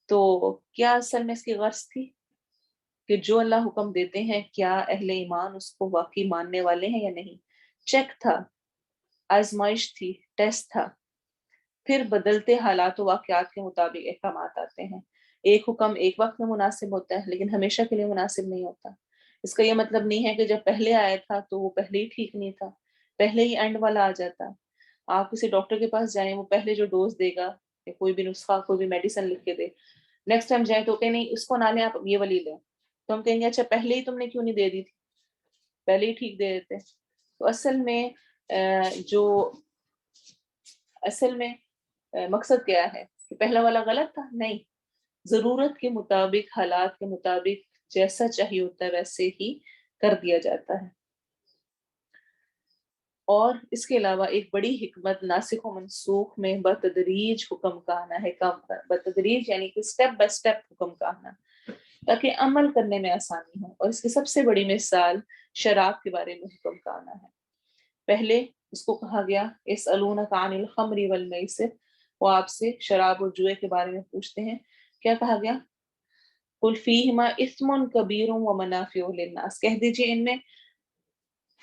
Speaker 1: تو کیا اصل میں اس کی غرض تھی کہ جو اللہ حکم دیتے ہیں کیا اہل ایمان اس کو واقعی ماننے والے ہیں یا نہیں. چیک تھا، آزمائش تھی، ٹیسٹ تھا. پھر بدلتے حالات و واقعات کے مطابق احکامات آتے ہیں. ایک حکم ایک وقت میں مناسب ہوتا ہے لیکن ہمیشہ کے لیے مناسب نہیں ہوتا. اس کا یہ مطلب نہیں ہے کہ جب پہلے آیا تھا تو وہ پہلے ہی ٹھیک نہیں تھا، پہلے ہی اینڈ والا آ جاتا. آپ کسی ڈاکٹر کے پاس جائیں، وہ پہلے جو ڈوز دے گا یا کوئی بھی نسخہ کوئی بھی میڈیسن لکھ کے دے، نیکسٹ ٹائم جائیں تو کہ نہیں اس کو نہ لیں، آپ یہ والی لیں. تو ہم کہیں گے اچھا پہلے ہی تم نے کیوں نہیں دے دی تھی، پہلے ہی ٹھیک دے دیتے. تو اصل میں جو اصل میں مقصد کیا ہے کہ پہلا والا غلط تھا؟ نہیں، ضرورت کے مطابق، حالات کے مطابق جیسا چاہیے ہوتا ہے ویسے ہی کر دیا جاتا ہے۔ اور اس کے علاوہ ایک بڑی حکمت ناسخ و منسوخ میں بتدریج حکم کا آنا ہے۔ بتدریج یعنی کہ سٹیپ بائی سٹیپ حکم کا آنا، تاکہ عمل کرنے میں آسانی ہو۔ اور اس کی سب سے بڑی مثال شراب کے بارے میں حکم کا آنا ہے۔ پہلے اس کو کہا گیا یسألونک عن الخمر والمیسر، وہ آپ سے شراب اور جوئے کے بارے میں پوچھتے ہیں، کیا کہا گیا؟ قل فیہما اثم کبیر ومنافع للناس، کہہ دیجئے ان میں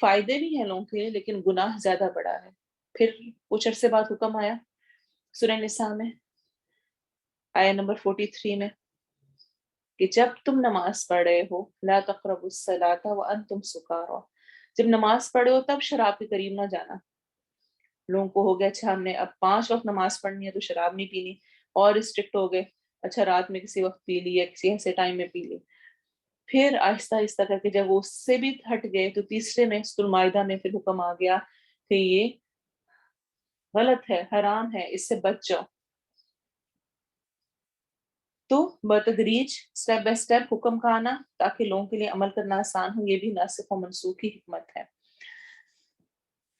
Speaker 1: فائدے بھی ہیں لوگوں کے لیکن گناہ زیادہ بڑا ہے۔ پھر کچھ عرصے بعد حکم آیا سورہ نساء میں آیا نمبر 43 میں کہ جب تم نماز پڑھ رہے ہو لا تقربوا الصلاۃ وانتم سکارى، جب نماز پڑھے ہو تب شراب کے قریب نہ جانا۔ لوگوں کو ہو گیا اچھا ہم نے اب 5 وقت نماز پڑھنی ہے تو شراب نہیں پینی، اور اسٹرکٹ ہو گئے، اچھا رات میں کسی وقت پی لی یا کسی ایسے ٹائم میں پی لی۔ پھر آہستہ آہستہ کر کے جب وہ اس سے بھی ہٹ گئے تو تیسرے میں سورۃ المائدہ میں پھر حکم آ گیا کہ یہ غلط ہے، حرام ہے، اس سے بچ جاؤ۔ تو بتدریج سٹیپ بائی سٹیپ حکم کا آنا تاکہ لوگوں کے لیے عمل کرنا آسان ہو، یہ بھی ناسخ و منسوخ کی حکمت ہے۔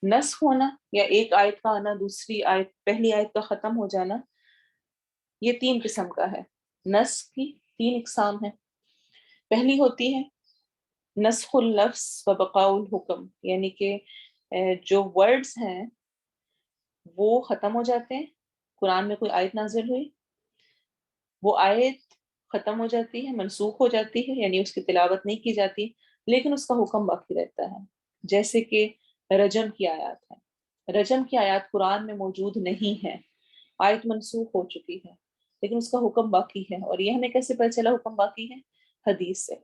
Speaker 1: نسخ ہونا یا ایک آیت کا آنا دوسری آیت، پہلی آیت کا ختم ہو جانا، یہ 3 قسم کا ہے۔ نسخ کی 3 اقسام ہیں۔ پہلی ہوتی ہے نسخ اللفظ و بقاء الحکم، یعنی کہ جو ورڈز ہیں وہ ختم ہو جاتے ہیں۔ قرآن میں کوئی آیت نازل ہوئی، وہ آیت ختم ہو جاتی ہے، منسوخ ہو جاتی ہے، یعنی اس کی تلاوت نہیں کی جاتی، لیکن اس کا حکم باقی رہتا ہے۔ جیسے کہ رجم کی آیات ہے، رجم کی آیات قرآن میں موجود نہیں ہے، آیت منسوخ ہو چکی ہے، لیکن اس کا حکم باقی ہے۔ اور یہ ہمیں کیسے پتہ چلا حکم باقی ہے؟ حدیث سے،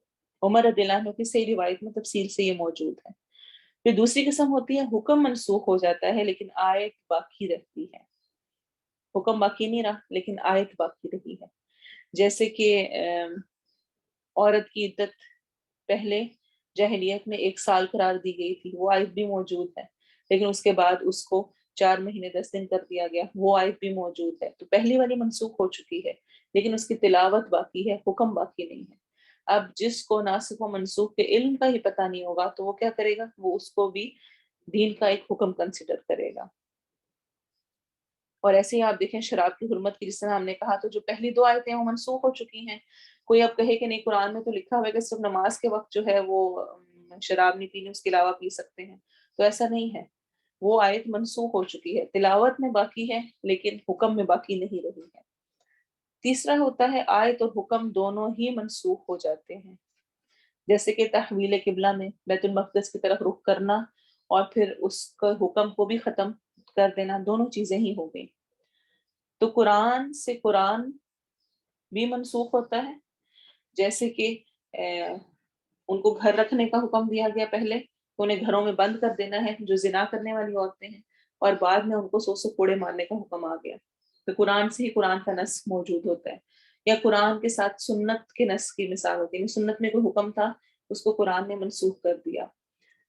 Speaker 1: عمر رضی اللہ عنہ کی صحیح روایت میں تفصیل سے یہ موجود ہے۔ پھر دوسری قسم ہوتی ہے حکم منسوخ ہو جاتا ہے لیکن آیت باقی رہتی ہے، حکم باقی نہیں رہا لیکن آیت باقی رہی ہے۔ جیسے کہ عورت کی عدت پہلے جاہلیت میں 1 سال قرار دی گئی تھی، وہ آیت بھی موجود ہے، لیکن اس کے بعد اس کو 4 مہینے 10 دن کر دیا گیا، وہ آیت بھی موجود ہے۔ تو پہلی والی منسوخ ہو چکی ہے لیکن اس کی تلاوت باقی ہے، حکم باقی نہیں ہے۔ اب جس کو ناسخ و منسوخ کے علم کا ہی پتہ نہیں ہوگا تو وہ کیا کرے گا؟ وہ اس کو بھی دین کا ایک حکم کنسیڈر کرے گا۔ اور ایسے ہی آپ دیکھیں شراب کی حرمت کی، جس طرح ہم نے کہا تو جو پہلی 2 آیتیں وہ منسوخ ہو چکی ہیں۔ کوئی اب کہے کہ نہیں قرآن میں تو لکھا ہوا ہے کہ صرف نماز کے وقت جو ہے وہ شراب نہیں پینی، اس کے علاوہ پی سکتے ہیں، تو ایسا نہیں ہے، وہ آیت منسوخ ہو چکی ہے، تلاوت میں باقی ہے لیکن حکم میں باقی نہیں رہی ہے۔ تیسرا ہوتا ہے آیت اور حکم دونوں ہی منسوخ ہو جاتے ہیں، جیسے کہ تحویل قبلہ میں بیت المقدس کی طرف رخ کرنا اور پھر اس کا حکم کو بھی ختم کر دینا، دونوں چیزیں ہی ہو گئی۔ تو قرآن سے قرآن بھی منسوخ ہوتا ہے، جیسے کہ ان کو گھر رکھنے کا حکم دیا گیا پہلے، تو انہیں گھروں میں بند کر دینا ہے جو زنا کرنے والی عورتیں ہیں، اور بعد میں ان کو 100 کوڑے مارنے کا حکم آ گیا۔ تو قرآن سے ہی قرآن کا نسخ موجود ہوتا ہے، یا قرآن کے ساتھ سنت کے نسخ کی مثال ہوتی ہے، سنت میں کوئی حکم تھا اس کو قرآن نے منسوخ کر دیا۔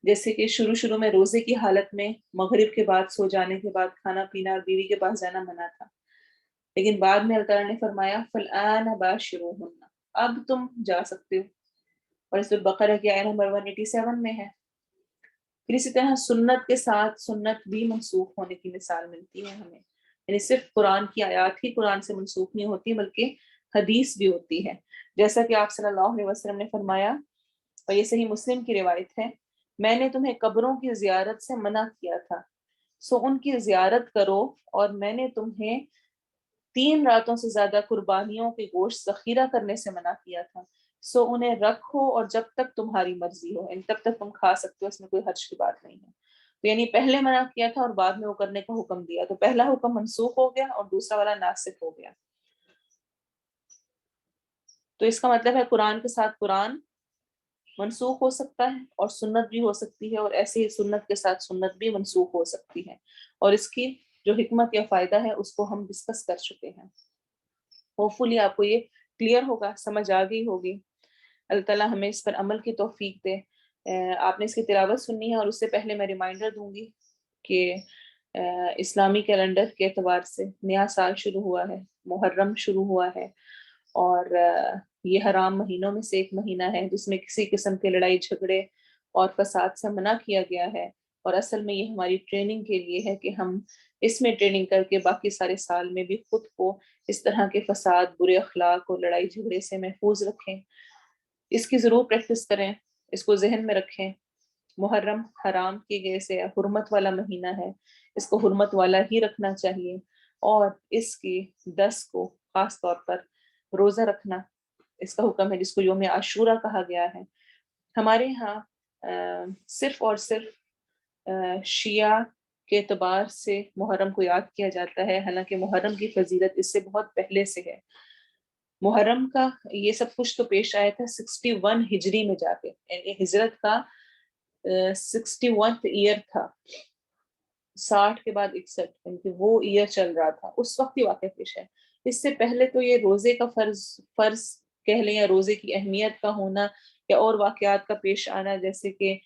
Speaker 1: جیسے کہ شروع میں روزے کی حالت میں مغرب کے بعد سو جانے کے بعد کھانا پینا اور بیوی کے پاس جانا منع تھا، لیکن بعد میں اللہ تعالیٰ نے فرمایا فَالْآنَ بَاشِرُوهُنَّ، اب تم جا سکتے ہو، اور اس بقرہ کی آیت نمبر 187 میں ہے۔ پھر اسی طرح سنت کے ساتھ سنت بھی منسوخ ہونے کی مثال ملتی ہے ہمیں، یعنی صرف قرآن کی آیات ہی قرآن سے منسوخ نہیں ہوتی بلکہ حدیث بھی ہوتی ہے، جیسا کہ آپ صلی اللہ علیہ وسلم نے فرمایا، اور یہ صحیح مسلم کی روایت ہے، میں نے تمہیں قبروں کی زیارت سے منع کیا تھا، سو ان کی زیارت کرو، اور میں نے تمہیں 3 راتوں سے زیادہ قربانیوں کے گوشت ذخیرہ کرنے سے منع کیا تھا، سو انہیں رکھو اور جب تک تمہاری مرضی ہو، یعنی تب تک تم کھا سکتے ہو، اس میں کوئی حرج کی بات نہیں ہے۔ تو یعنی پہلے منع کیا تھا اور بعد میں وہ کرنے کا حکم دیا، تو پہلا حکم منسوخ ہو گیا اور دوسرا والا ناسخ ہو گیا۔ تو اس کا مطلب ہے قرآن کے ساتھ قرآن منسوخ ہو سکتا ہے اور سنت بھی ہو سکتی ہے، اور ایسے ہی سنت کے ساتھ سنت بھی منسوخ ہو سکتی ہے، اور اس کی جو حکمت یا فائدہ ہے اس کو ہم ڈسکس کر چکے ہیں۔ ہوپ فلی آپ کو یہ کلیئر ہوگا، سمجھ آ گئی ہوگی۔ اللہ تعالیٰ ہمیں اس پر عمل کی توفیق دے۔ آپ نے اس کی تلاوت سننی ہے، اور اس سے پہلے میں ریمائنڈر دوں گی کہ اسلامی کیلنڈر کے اعتبار سے نیا سال شروع ہوا ہے، محرم شروع ہوا ہے، اور یہ حرام مہینوں میں سے ایک مہینہ ہے جس میں کسی قسم کے لڑائی جھگڑے اور فساد سے منع کیا گیا ہے، اور اصل میں یہ ہماری ٹریننگ کے لیے ہے کہ ہم اس میں ٹریننگ کر کے باقی سارے سال میں بھی خود کو اس طرح کے فساد، برے اخلاق اور لڑائی جھگڑے سے محفوظ رکھیں۔ اس کی ضرور پریکٹس کریں، اس کو ذہن میں رکھیں۔ محرم حرام کی گئے سے حرمت والا مہینہ ہے، اس کو حرمت والا ہی رکھنا چاہیے، اور اس کی 10 کو خاص طور پر روزہ رکھنا اس کا حکم ہے، جس کو یوم عاشورہ کہا گیا ہے۔ ہمارے ہاں صرف اور صرف شیعہ کے اعتبار سے محرم کو یاد کیا جاتا ہے، حالانکہ محرم کی فضیلت اس سے بہت پہلے سے ہے۔ محرم کا یہ سب کچھ تو پیش آیا تھا 61 ہجری میں جا کے، یعنی ہجرت کا 61 ایئر تھا، 60 کے بعد 61، یعنی کہ وہ ایئر چل رہا تھا، اس وقت یہ واقعہ پیش ہے۔ اس سے پہلے تو یہ روزے کا فرض کہہ لیں، یا روزے کی اہمیت کا ہونا، یا اور واقعات کا پیش آنا، جیسے کہ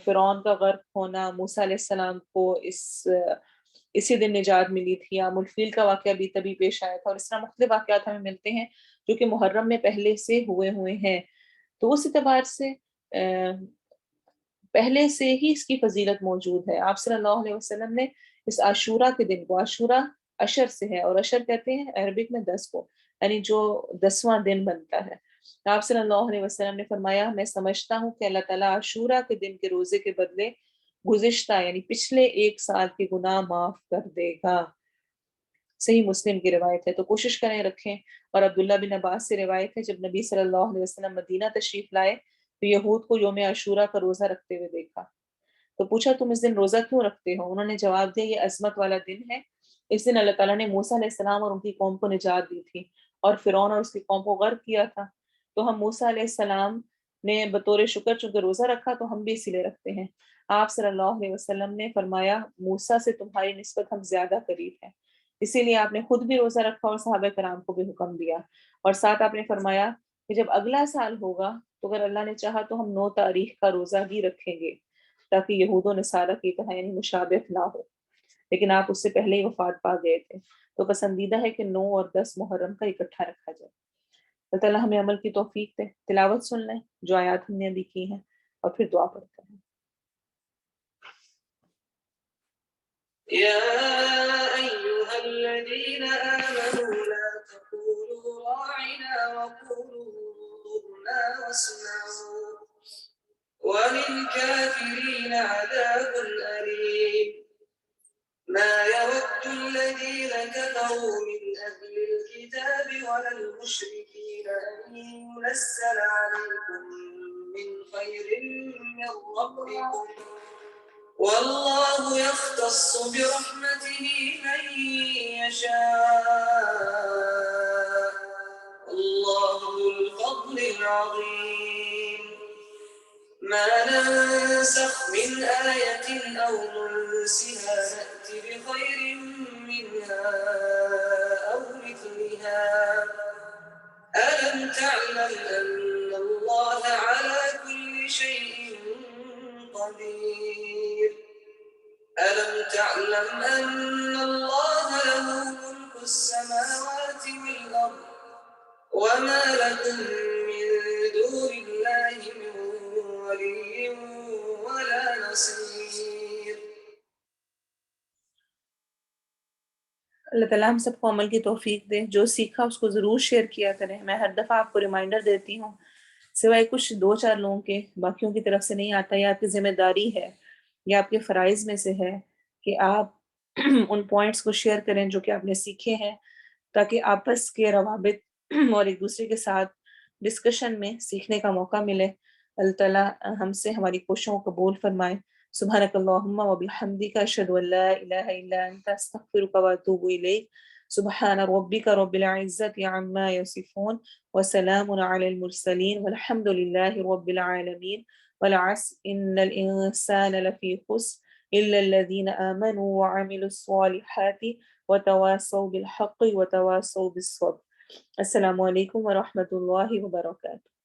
Speaker 1: فرعون کا غرق ہونا، موسیٰ علیہ السلام کو اسی دن نجات ملی تھی، یا الفیل کا واقعہ بھی تبھی پیش آیا تھا، اور اس طرح مختلف واقعات ہمیں ملتے ہیں جو کہ محرم میں پہلے سے ہوئے ہیں۔ تو اس اعتبار سے پہلے سے ہی اس کی فضیلت موجود ہے۔ آپ صلی اللہ علیہ وسلم نے اس عاشورہ کے دن کو، عاشورہ عشر سے ہے، اور عشر کہتے ہیں عربک میں 10 کو، یعنی جو 10واں دن بنتا ہے۔ آپ صلی اللہ علیہ وسلم نے فرمایا، میں سمجھتا ہوں کہ اللہ تعالیٰ عاشورہ کے دن کے روزے کے بدلے گزشتہ یعنی پچھلے 1 سال کے گناہ معاف کر دے گا۔ صحیح مسلم کی روایت ہے، تو کوشش کریں رکھیں۔ اور عبداللہ بن عباس سے روایت ہے، جب نبی صلی اللہ علیہ وسلم مدینہ تشریف لائے تو یہود کو یوم عاشورہ کا روزہ رکھتے ہوئے دیکھا، تو پوچھا تم اس دن روزہ کیوں رکھتے ہو؟ انہوں نے جواب دیا، یہ عظمت والا دن ہے، اس دن اللہ تعالیٰ نے موسیٰ علیہ السلام اور ان کی قوم کو نجات دی تھی، اور فرعون اور اس کی قوم کو غرق کیا تھا، تو ہم موسیٰ علیہ السلام نے بطور شکر چونکہ روزہ رکھا تو ہم بھی اسی لیے رکھتے ہیں۔ آپ صلی اللہ علیہ وسلم نے فرمایا، موسیٰ سے تمہاری نسبت ہم زیادہ قریب ہیں، اسی لیے آپ نے خود بھی روزہ رکھا اور صحابہ کرام کو بھی حکم دیا، اور ساتھ آپ نے فرمایا کہ جب اگلا سال ہوگا تو اگر اللہ نے چاہا تو ہم 9 تاریخ کا روزہ بھی رکھیں گے، تاکہ یہود و نصارہ کی طرح یعنی مشابہت نہ ہو، لیکن آپ اس سے پہلے ہی وفات پا گئے تھے، تو پسندیدہ ہے کہ 9 اور 10 محرم کا اکٹھا رکھا جائے۔ اللہ تعالیٰ ہمیں عمل کی توفیق دے۔ تلاوت سن لیں جو آیات ہم نے ابھی کی ہیں، اور پھر دعا پڑھتے ہیں۔
Speaker 2: يا أيها الذين آمنوا لا تقولوا راعنا وقولوا انظرنا واسمعوا وللكافرين عذاب أليم ما يود الذين كفروا من أهل الكتاب ولا المشركين أن ينزل عليكم من خير من ربكم والله يختص برحمته من يشاء الله ذو الفضل العظيم ما ننسخ من آية أو ننسها نأت بخير منها أو مثلها ألم تعلم أن الله على كل شيء قدير ألم تعلم أن الله له ملك السماوات والأرض وما لكم من دون الله من ولي ولا نصير۔
Speaker 1: اللہ تعالیٰ ہم سب کو عمل کی توفیق دے، جو سیکھا اس کو ضرور شیئر کیا کریں۔ میں ہر دفعہ آپ کو ریمائنڈر دیتی ہوں، سوائے کچھ 2-4 لوگوں کے، باقیوں کی طرف سے نہیں آتا، یا آپ کی ذمہ داری ہے یا آپ کے فرائض میں سے ہے کہ آپ ان پوائنٹس کو شیئر کریں جو کہ آپ نے سیکھے ہیں، تاکہ آپس کے روابط اور ایک دوسرے کے ساتھ ڈسکشن میں سیکھنے کا موقع ملے۔ اللہ تعالیٰ ہم سے ہماری کوششوں کو قبول فرمائے۔ سبحانک اللہم و بحمدک، اشہد ان لا الہ الا انت، استغفرک و اتوب الیک۔ سبحان ربک رب العزت عما یصفون، وسلام علی المرسلین، والحمد للہ رب العالمین۔ والعصر ان الانسان لفی خسر الا الذین آمنوا وعملوا الصالحات وتواصوا بالحق وتواصوا بالصبر۔ السلام علیکم ورحمۃ اللہ وبرکاتہ۔